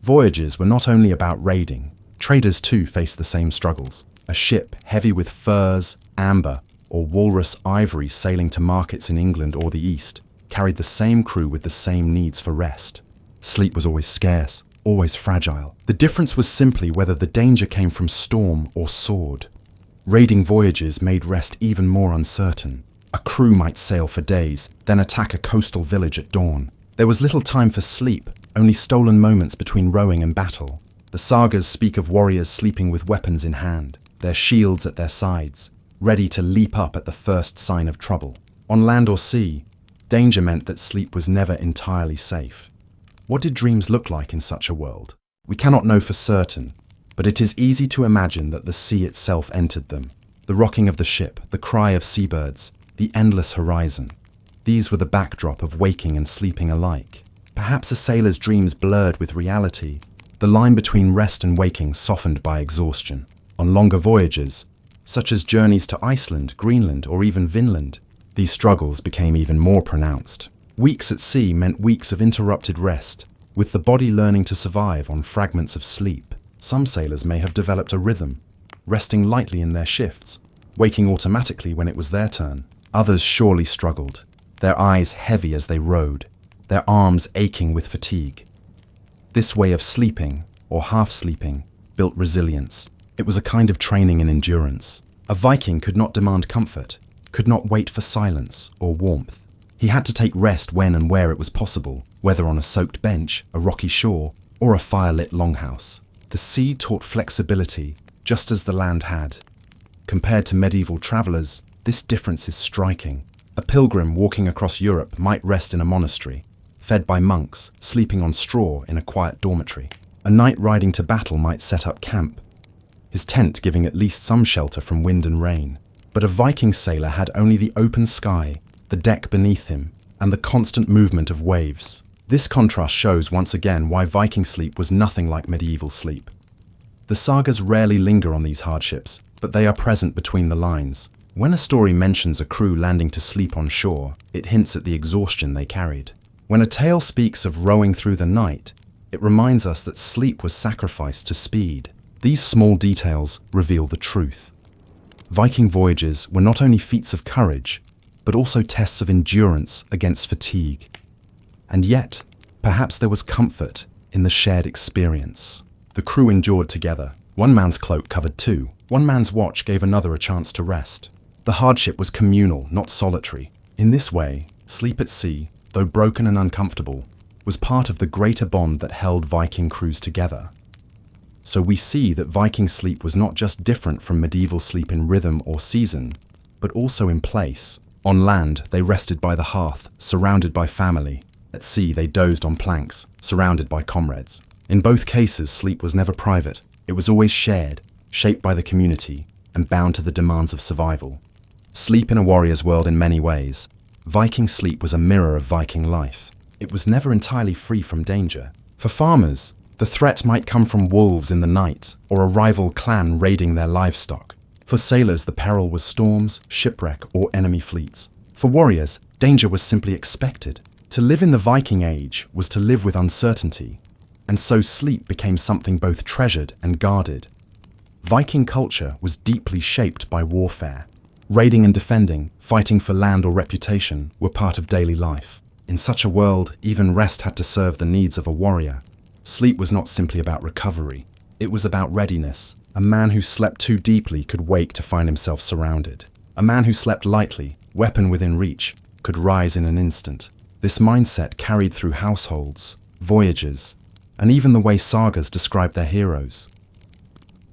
Speaker 1: Voyages were not only about raiding. Traders too faced the same struggles. A ship heavy with furs, amber, or walrus ivory sailing to markets in England or the East carried the same crew with the same needs for rest. Sleep was always scarce, always fragile. The difference was simply whether the danger came from storm or sword. Raiding voyages made rest even more uncertain. A crew might sail for days, then attack a coastal village at dawn. There was little time for sleep, only stolen moments between rowing and battle. The sagas speak of warriors sleeping with weapons in hand, their shields at their sides, ready to leap up at the first sign of trouble. On land or sea, danger meant that sleep was never entirely safe. What did dreams look like in such a world? We cannot know for certain, but it is easy to imagine that the sea itself entered them. The rocking of the ship, the cry of seabirds, the endless horizon. These were the backdrop of waking and sleeping alike. Perhaps a sailor's dreams blurred with reality, the line between rest and waking softened by exhaustion. On longer voyages, such as journeys to Iceland, Greenland, or even Vinland, these struggles became even more pronounced. Weeks at sea meant weeks of interrupted rest, with the body learning to survive on fragments of sleep. Some sailors may have developed a rhythm, resting lightly in their shifts, waking automatically when it was their turn. Others surely struggled, their eyes heavy as they rowed, their arms aching with fatigue. This way of sleeping, or half-sleeping, built resilience. It was a kind of training in endurance. A Viking could not demand comfort, could not wait for silence or warmth. He had to take rest when and where it was possible, whether on a soaked bench, a rocky shore, or a fire-lit longhouse. The sea taught flexibility, just as the land had. Compared to medieval travelers, this difference is striking. A pilgrim walking across Europe might rest in a monastery, fed by monks, sleeping on straw in a quiet dormitory. A knight riding to battle might set up camp, his tent giving at least some shelter from wind and rain. But a Viking sailor had only the open sky, the deck beneath him, and the constant movement of waves. This contrast shows once again why Viking sleep was nothing like medieval sleep. The sagas rarely linger on these hardships, but they are present between the lines. When a story mentions a crew landing to sleep on shore, it hints at the exhaustion they carried. When a tale speaks of rowing through the night, it reminds us that sleep was sacrificed to speed. These small details reveal the truth. Viking voyages were not only feats of courage, but also tests of endurance against fatigue. And yet, perhaps there was comfort in the shared experience. The crew endured together. One man's cloak covered two. One man's watch gave another a chance to rest. The hardship was communal, not solitary. In this way, sleep at sea, though broken and uncomfortable, was part of the greater bond that held Viking crews together. So we see that Viking sleep was not just different from medieval sleep in rhythm or season, but also in place. On land, they rested by the hearth, surrounded by family. At sea, they dozed on planks, surrounded by comrades. In both cases, sleep was never private. It was always shared, shaped by the community, and bound to the demands of survival. Sleep in a warrior's world in many ways. Viking sleep was a mirror of Viking life. It was never entirely free from danger. For farmers, the threat might come from wolves in the night, or a rival clan raiding their livestock. For sailors, the peril was storms, shipwreck, or enemy fleets. For warriors, danger was simply expected. To live in the Viking Age was to live with uncertainty, and so sleep became something both treasured and guarded. Viking culture was deeply shaped by warfare. Raiding and defending, fighting for land or reputation, were part of daily life. In such a world, even rest had to serve the needs of a warrior. Sleep was not simply about recovery. It was about readiness. A man who slept too deeply could wake to find himself surrounded. A man who slept lightly, weapon within reach, could rise in an instant. This mindset carried through households, voyages, and even the way sagas describe their heroes.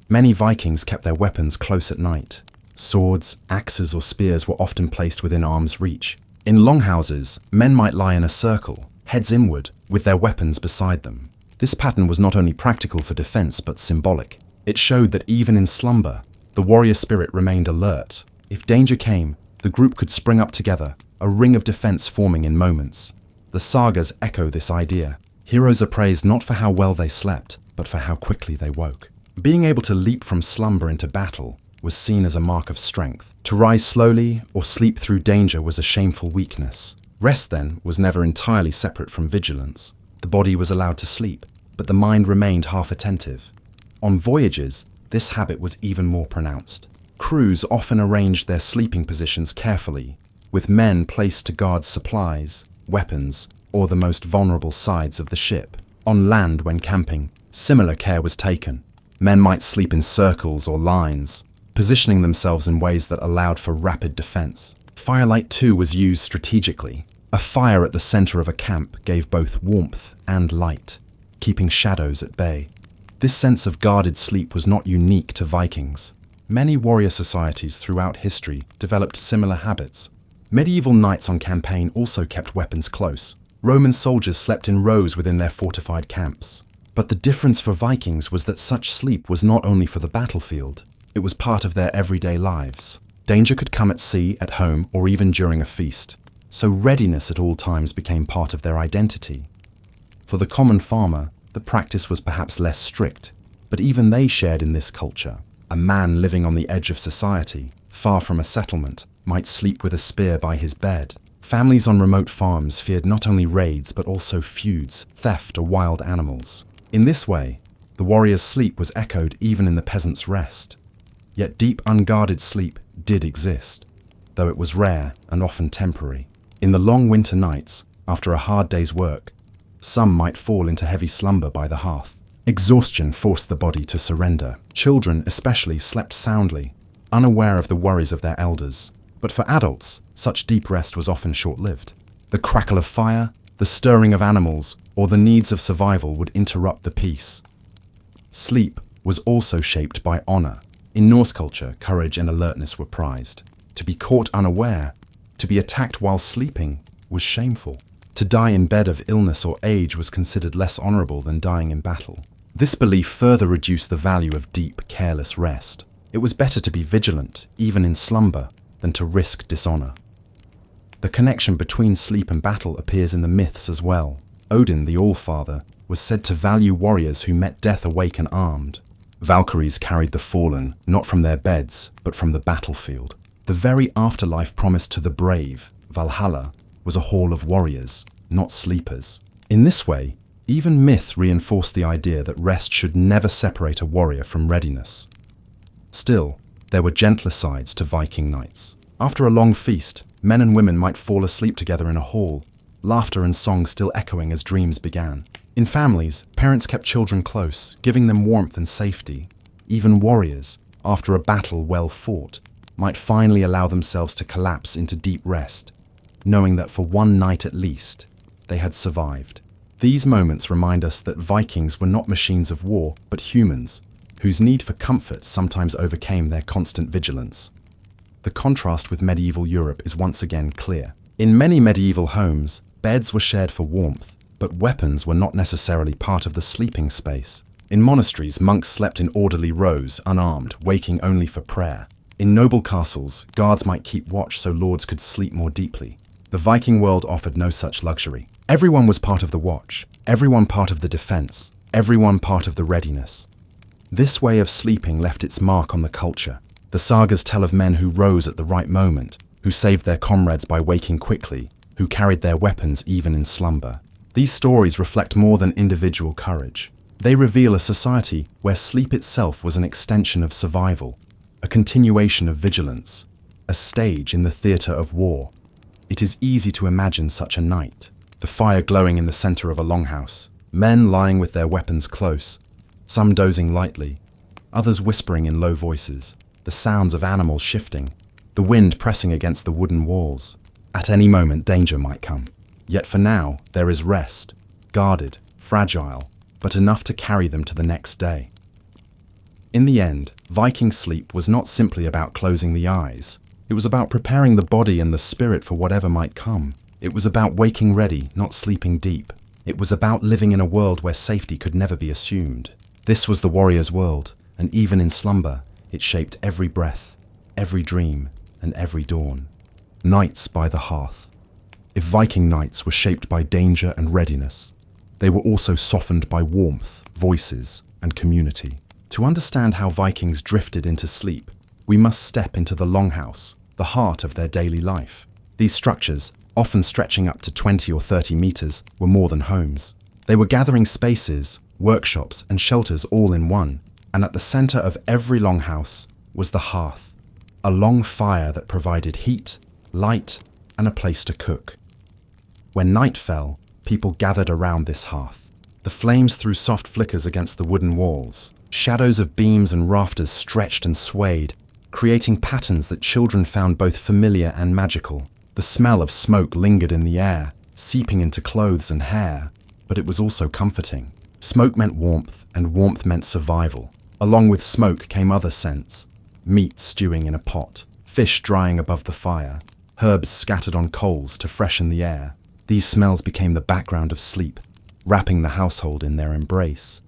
Speaker 1: Many Vikings kept their weapons close at night. Swords, axes, or spears were often placed within arm's reach. In longhouses, men might lie in a circle, heads inward, with their weapons beside them. This pattern was not only practical for defense but symbolic. It showed that even in slumber, the warrior spirit remained alert. If danger came, the group could spring up together, a ring of defense forming in moments. The sagas echo this idea. Heroes are praised not for how well they slept, but for how quickly they woke. Being able to leap from slumber into battle was seen as a mark of strength. To rise slowly or sleep through danger was a shameful weakness. Rest, then, was never entirely separate from vigilance. The body was allowed to sleep, but the mind remained half attentive. On voyages, this habit was even more pronounced. Crews often arranged their sleeping positions carefully, with men placed to guard supplies, weapons, or the most vulnerable sides of the ship. On land, when camping, similar care was taken. Men might sleep in circles or lines, positioning themselves in ways that allowed for rapid defense. Firelight too was used strategically. A fire at the center of a camp gave both warmth and light, keeping shadows at bay. This sense of guarded sleep was not unique to Vikings. Many warrior societies throughout history developed similar habits. Medieval knights on campaign also kept weapons close. Roman soldiers slept in rows within their fortified camps. But the difference for Vikings was that such sleep was not only for the battlefield, it was part of their everyday lives. Danger could come at sea, at home, or even during a feast. So readiness at all times became part of their identity. For the common farmer, the practice was perhaps less strict, but even they shared in this culture. A man living on the edge of society, far from a settlement, might sleep with a spear by his bed. Families on remote farms feared not only raids but also feuds, theft, or wild animals. In this way, the warrior's sleep was echoed even in the peasant's rest. Yet deep, unguarded sleep did exist, though it was rare and often temporary. In the long winter nights, after a hard day's work, some might fall into heavy slumber by the hearth. Exhaustion forced the body to surrender. Children especially slept soundly, unaware of the worries of their elders. But for adults, such deep rest was often short-lived. The crackle of fire, the stirring of animals, or the needs of survival would interrupt the peace. Sleep was also shaped by honor. In Norse culture, courage and alertness were prized. To be caught unaware, to be attacked while sleeping, was shameful. To die in bed of illness or age was considered less honorable than dying in battle. This belief further reduced the value of deep, careless rest. It was better to be vigilant, even in slumber, than to risk dishonor. The connection between sleep and battle appears in the myths as well. Odin, the All-Father, was said to value warriors who met death awake and armed. Valkyries carried the fallen, not from their beds, but from the battlefield. The very afterlife promised to the brave, Valhalla, was a hall of warriors, not sleepers. In this way, even myth reinforced the idea that rest should never separate a warrior from readiness. Still, there were gentler sides to Viking nights. After a long feast, men and women might fall asleep together in a hall, laughter and song still echoing as dreams began. In families, parents kept children close, giving them warmth and safety. Even warriors, after a battle well fought, might finally allow themselves to collapse into deep rest, knowing that for one night at least, they had survived. These moments remind us that Vikings were not machines of war, but humans, whose need for comfort sometimes overcame their constant vigilance. The contrast with medieval Europe is once again clear. In many medieval homes, beds were shared for warmth, but weapons were not necessarily part of the sleeping space. In monasteries, monks slept in orderly rows, unarmed, waking only for prayer. In noble castles, guards might keep watch so lords could sleep more deeply. The Viking world offered no such luxury. Everyone was part of the watch, everyone part of the defense, everyone part of the readiness. This way of sleeping left its mark on the culture. The sagas tell of men who rose at the right moment, who saved their comrades by waking quickly, who carried their weapons even in slumber. These stories reflect more than individual courage. They reveal a society where sleep itself was an extension of survival, a continuation of vigilance, a stage in the theatre of war. It is easy to imagine such a night. The fire glowing in the center of a longhouse, men lying with their weapons close, some dozing lightly, others whispering in low voices, the sounds of animals shifting, the wind pressing against the wooden walls. At any moment, danger might come. Yet for now, there is rest, guarded, fragile, but enough to carry them to the next day. In the end, Viking sleep was not simply about closing the eyes. It was about preparing the body and the spirit for whatever might come. It was about waking ready, not sleeping deep. It was about living in a world where safety could never be assumed. This was the warrior's world, and even in slumber, it shaped every breath, every dream, and every dawn. Nights by the hearth. If Viking nights were shaped by danger and readiness, they were also softened by warmth, voices, and community. To understand how Vikings drifted into sleep, we must step into the longhouse, the heart of their daily life. These structures, often stretching up to 20 or 30 meters, were more than homes. They were gathering spaces, workshops, and shelters all in one, and at the center of every longhouse was the hearth, a long fire that provided heat, light, and a place to cook. When night fell, people gathered around this hearth. The flames threw soft flickers against the wooden walls. Shadows of beams and rafters stretched and swayed, creating patterns that children found both familiar and magical. The smell of smoke lingered in the air, seeping into clothes and hair, but it was also comforting. Smoke meant warmth, and warmth meant survival. Along with smoke came other scents: meat stewing in a pot, fish drying above the fire, herbs scattered on coals to freshen the air. These smells became the background of sleep, wrapping the household in their embrace.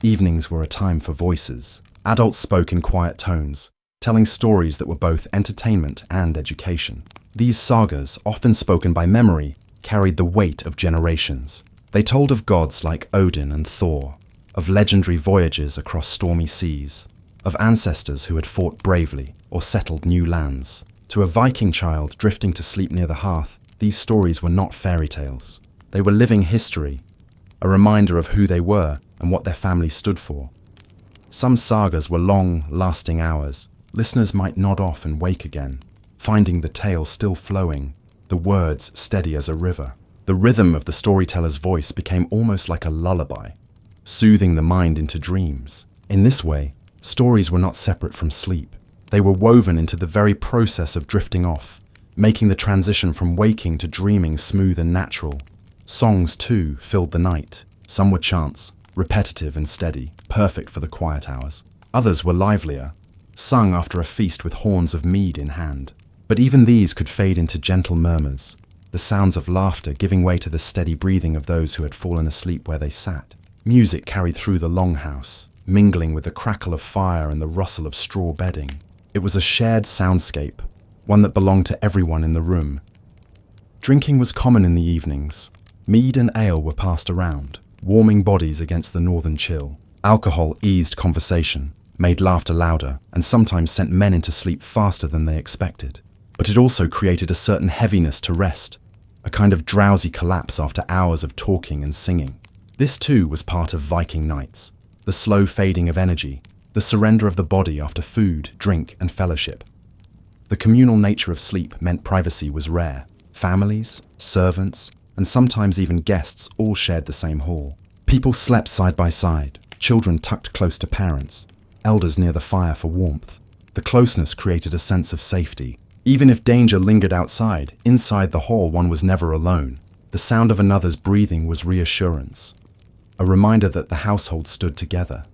Speaker 1: Evenings were a time for voices. Adults spoke in quiet tones, telling stories that were both entertainment and education. These sagas, often spoken by memory, carried the weight of generations. They told of gods like Odin and Thor, of legendary voyages across stormy seas, of ancestors who had fought bravely or settled new lands. To a Viking child drifting to sleep near the hearth, these stories were not fairy tales. They were living history, a reminder of who they were and what their family stood for. Some sagas were long, lasting hours. Listeners might nod off and wake again, finding the tale still flowing, the words steady as a river. The rhythm of the storyteller's voice became almost like a lullaby, soothing the mind into dreams. In this way, stories were not separate from sleep. They were woven into the very process of drifting off, making the transition from waking to dreaming smooth and natural. Songs, too, filled the night. Some were chants, repetitive and steady, perfect for the quiet hours. Others were livelier, sung after a feast with horns of mead in hand. But even these could fade into gentle murmurs, the sounds of laughter giving way to the steady breathing of those who had fallen asleep where they sat. Music carried through the longhouse, mingling with the crackle of fire and the rustle of straw bedding. It was a shared soundscape, one that belonged to everyone in the room. Drinking was common in the evenings. Mead and ale were passed around, warming bodies against the northern chill. Alcohol eased conversation, made laughter louder, and sometimes sent men into sleep faster than they expected. But it also created a certain heaviness to rest, a kind of drowsy collapse after hours of talking and singing. This too was part of Viking nights, the slow fading of energy, the surrender of the body after food, drink, and fellowship. The communal nature of sleep meant privacy was rare. Families, servants, and sometimes even guests all shared the same hall. People slept side by side, children tucked close to parents, elders near the fire for warmth. The closeness created a sense of safety. Even if danger lingered outside, inside the hall one was never alone. The sound of another's breathing was reassurance, a reminder that the household stood together.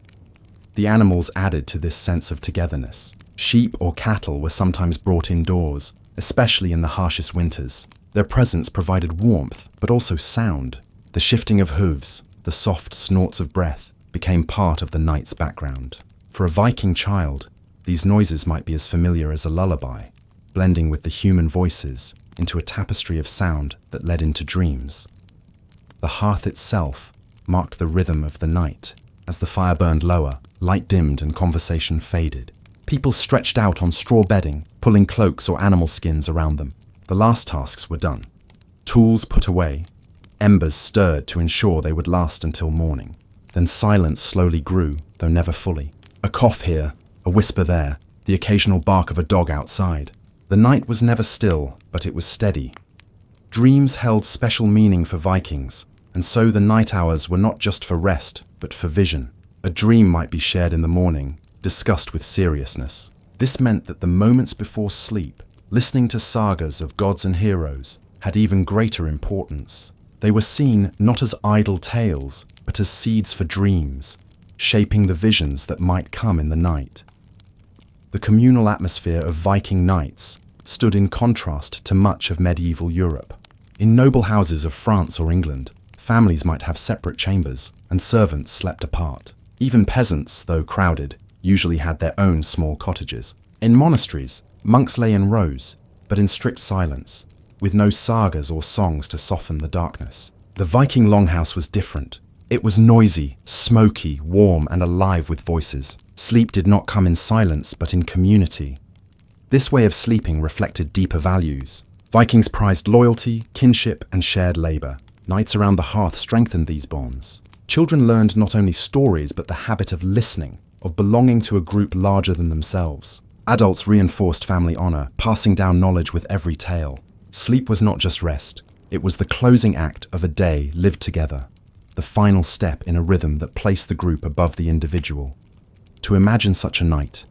Speaker 1: The animals added to this sense of togetherness. Sheep or cattle were sometimes brought indoors, especially in the harshest winters. Their presence provided warmth, but also sound. The shifting of hooves, the soft snorts of breath, became part of the night's background. For a Viking child, these noises might be as familiar as a lullaby, blending with the human voices into a tapestry of sound that led into dreams. The hearth itself marked the rhythm of the night. As the fire burned lower, light dimmed and conversation faded. People stretched out on straw bedding, pulling cloaks or animal skins around them. The last tasks were done. Tools put away, embers stirred to ensure they would last until morning. Then silence slowly grew, though never fully. A cough here, a whisper there, the occasional bark of a dog outside. The night was never still, but it was steady. Dreams held special meaning for Vikings, and so the night hours were not just for rest, but for vision. A dream might be shared in the morning, discussed with seriousness. This meant that the moments before sleep, listening to sagas of gods and heroes, had even greater importance. They were seen not as idle tales, but as seeds for dreams, shaping the visions that might come in the night. The communal atmosphere of Viking nights stood in contrast to much of medieval Europe. In noble houses of France or England, families might have separate chambers, and servants slept apart. Even peasants, though crowded, usually had their own small cottages. In monasteries, monks lay in rows, but in strict silence, with no sagas or songs to soften the darkness. The Viking longhouse was different. It was noisy, smoky, warm, and alive with voices. Sleep did not come in silence, but in community. This way of sleeping reflected deeper values. Vikings prized loyalty, kinship, and shared labor. Nights around the hearth strengthened these bonds. Children learned not only stories, but the habit of listening, of belonging to a group larger than themselves. Adults reinforced family honor, passing down knowledge with every tale. Sleep was not just rest. It was the closing act of a day lived together, the final step in a rhythm that placed the group above the individual. To imagine such a night,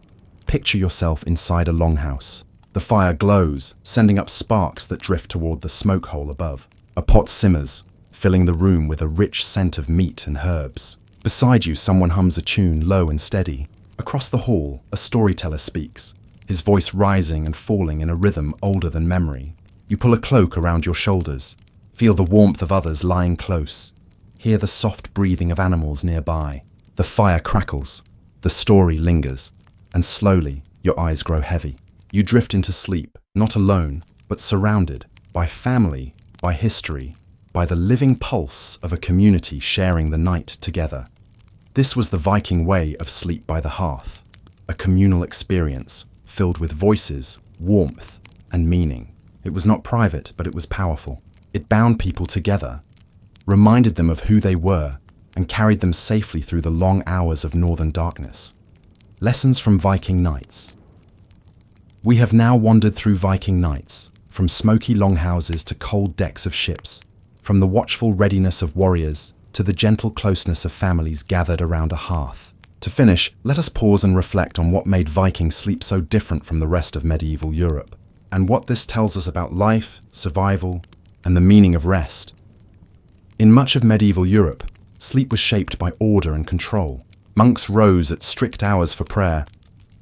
Speaker 1: picture yourself inside a longhouse. The fire glows, sending up sparks that drift toward the smoke hole above. A pot simmers, filling the room with a rich scent of meat and herbs. Beside you, someone hums a tune, low and steady. Across the hall, a storyteller speaks, his voice rising and falling in a rhythm older than memory. You pull a cloak around your shoulders, feel the warmth of others lying close, hear the soft breathing of animals nearby. The fire crackles, the story lingers, and slowly your eyes grow heavy. You drift into sleep, not alone, but surrounded by family, by history, by the living pulse of a community sharing the night together. This was the Viking way of sleep by the hearth, a communal experience filled with voices, warmth, and meaning. It was not private, but it was powerful. It bound people together, reminded them of who they were, and carried them safely through the long hours of northern darkness. Lessons from Viking nights. We have now wandered through Viking nights, from smoky longhouses to cold decks of ships, from the watchful readiness of warriors to the gentle closeness of families gathered around a hearth. To finish, let us pause and reflect on what made Vikings sleep so different from the rest of medieval Europe, and what this tells us about life, survival, and the meaning of rest. In much of medieval Europe, sleep was shaped by order and control. Monks rose at strict hours for prayer.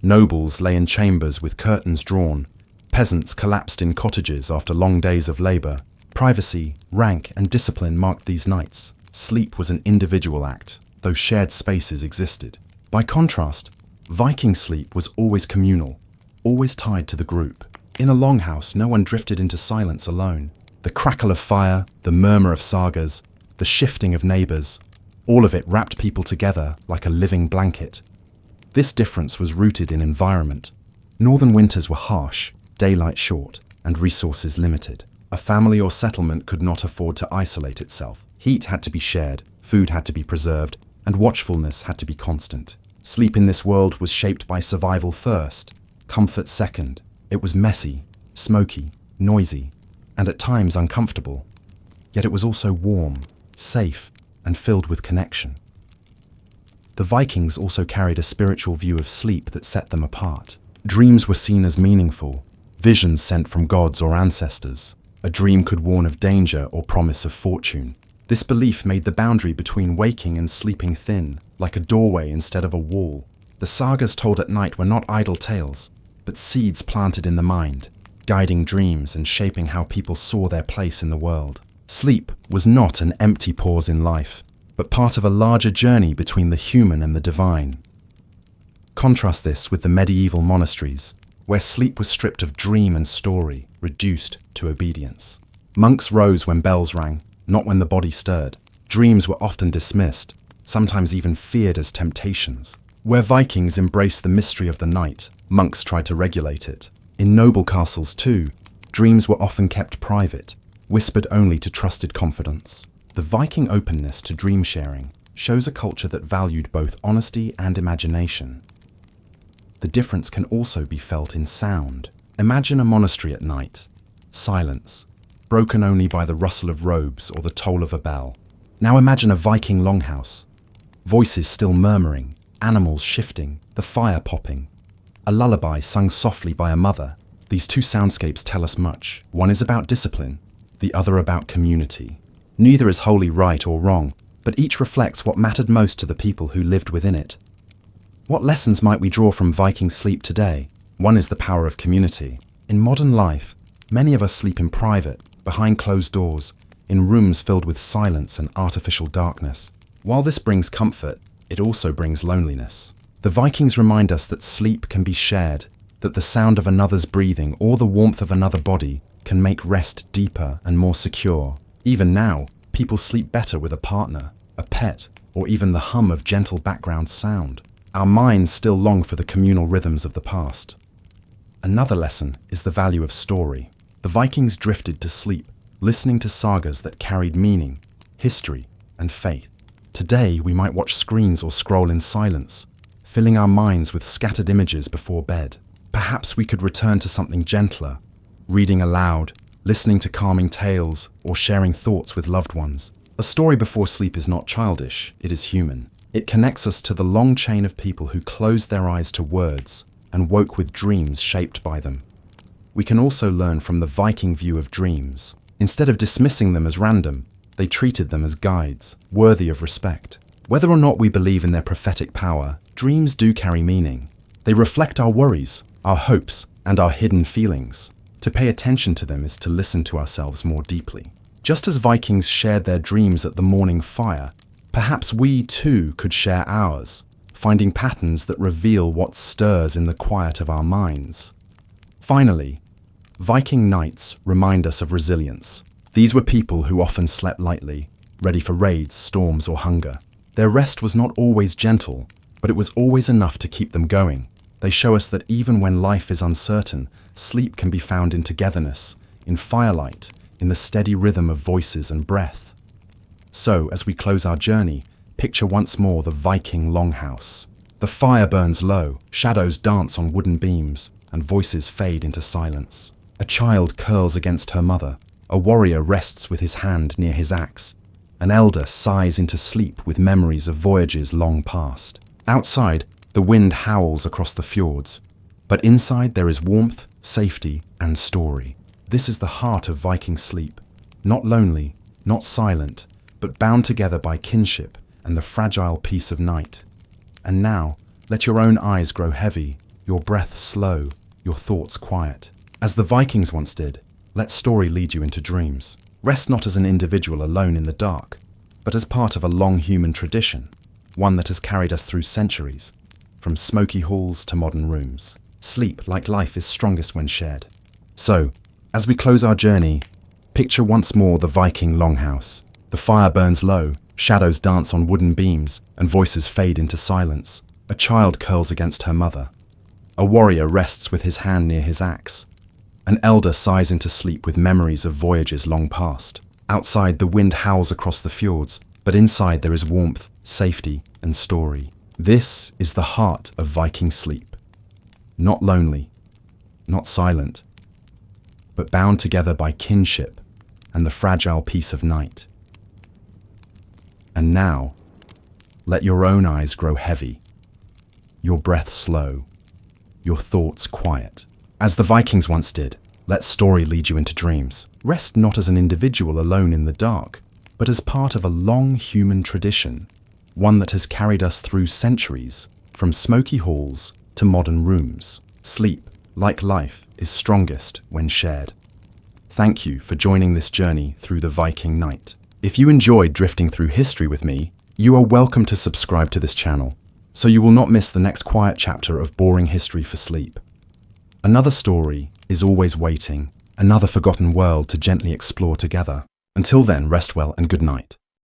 Speaker 1: Nobles lay in chambers with curtains drawn. Peasants collapsed in cottages after long days of labor. Privacy, rank, and discipline marked these nights. Sleep was an individual act, though shared spaces existed. By contrast, Viking sleep was always communal, always tied to the group. In a longhouse, no one drifted into silence alone. The crackle of fire, the murmur of sagas, the shifting of neighbours, all of it wrapped people together like a living blanket. This difference was rooted in environment. Northern winters were harsh, daylight short, and resources limited. A family or settlement could not afford to isolate itself. Heat had to be shared, food had to be preserved, and watchfulness had to be constant. Sleep in this world was shaped by survival first, comfort second. It was messy, smoky, noisy, and at times uncomfortable. Yet it was also warm, safe, and filled with connection. The Vikings also carried a spiritual view of sleep that set them apart. Dreams were seen as meaningful, visions sent from gods or ancestors. A dream could warn of danger or promise of fortune. This belief made the boundary between waking and sleeping thin, like a doorway instead of a wall. The sagas told at night were not idle tales, but seeds planted in the mind, guiding dreams and shaping how people saw their place in the world. Sleep was not an empty pause in life, but part of a larger journey between the human and the divine. Contrast this with the medieval monasteries, where sleep was stripped of dream and story, reduced to obedience. Monks rose when bells rang, not when the body stirred. Dreams were often dismissed, sometimes even feared as temptations. Where Vikings embraced the mystery of the night, monks tried to regulate it. In noble castles too, dreams were often kept private, whispered only to trusted confidants. The Viking openness to dream sharing shows a culture that valued both honesty and imagination. The difference can also be felt in sound. Imagine a monastery at night. Silence, broken only by the rustle of robes or the toll of a bell. Now imagine a Viking longhouse. Voices still murmuring, animals shifting, the fire popping. A lullaby sung softly by a mother. These two soundscapes tell us much. One is about discipline, the other about community. Neither is wholly right or wrong, but each reflects what mattered most to the people who lived within it. What lessons might we draw from Viking sleep today? One is the power of community. In modern life, many of us sleep in private, behind closed doors, in rooms filled with silence and artificial darkness. While this brings comfort, it also brings loneliness. The Vikings remind us that sleep can be shared, that the sound of another's breathing or the warmth of another body can make rest deeper and more secure. Even now, people sleep better with a partner, a pet, or even the hum of gentle background sound. Our minds still long for the communal rhythms of the past. Another lesson is the value of story. The Vikings drifted to sleep, listening to sagas that carried meaning, history, and faith. Today, we might watch screens or scroll in silence, filling our minds with scattered images before bed. Perhaps we could return to something gentler, reading aloud, listening to calming tales, or sharing thoughts with loved ones. A story before sleep is not childish, it is human. It connects us to the long chain of people who closed their eyes to words and woke with dreams shaped by them. We can also learn from the Viking view of dreams. Instead of dismissing them as random, they treated them as guides, worthy of respect. Whether or not we believe in their prophetic power, dreams do carry meaning. They reflect our worries, our hopes, and our hidden feelings. To pay attention to them is to listen to ourselves more deeply. Just as Vikings shared their dreams at the morning fire, perhaps we too could share ours, finding patterns that reveal what stirs in the quiet of our minds. Finally, Viking nights remind us of resilience. These were people who often slept lightly, ready for raids, storms, or hunger. Their rest was not always gentle, but it was always enough to keep them going. They show us that even when life is uncertain, sleep can be found in togetherness, in firelight, in the steady rhythm of voices and breath. So, as we close our journey, picture once more the Viking longhouse. The fire burns low, shadows dance on wooden beams, and voices fade into silence. A child curls against her mother. A warrior rests with his hand near his axe. An elder sighs into sleep with memories of voyages long past. Outside, the wind howls across the fjords, but inside there is warmth, safety, and story. This is the heart of Viking sleep. Not lonely, not silent, but bound together by kinship and the fragile peace of night. And now, let your own eyes grow heavy, your breath slow, your thoughts quiet. As the Vikings once did, let story lead you into dreams. Rest not as an individual alone in the dark, but as part of a long human tradition, one that has carried us through centuries, from smoky halls to modern rooms. Sleep, like life, is strongest when shared. So, as we close our journey, Picture once more the Viking longhouse. The fire burns low, shadows dance on wooden beams, and voices fade into silence. A child curls against her mother. A warrior rests with his hand near his axe. An elder sighs into sleep with memories of voyages long past. Outside, the wind howls across the fjords, but inside there is warmth, safety, and story. This is the heart of Viking sleep. Not lonely, not silent, but bound together by kinship and the fragile peace of night. And now, let your own eyes grow heavy, your breath slow, your thoughts quiet. As the Vikings once did, let story lead you into dreams. Rest not as an individual alone in the dark, but as part of a long human tradition, one that has carried us through centuries, from smoky halls to modern rooms. Sleep, like life, is strongest when shared. Thank you for joining this journey through the Viking night. If you enjoyed drifting through history with me, you are welcome to subscribe to this channel, so you will not miss the next quiet chapter of boring history for sleep. Another story is always waiting, another forgotten world to gently explore together. Until then, rest well and good night.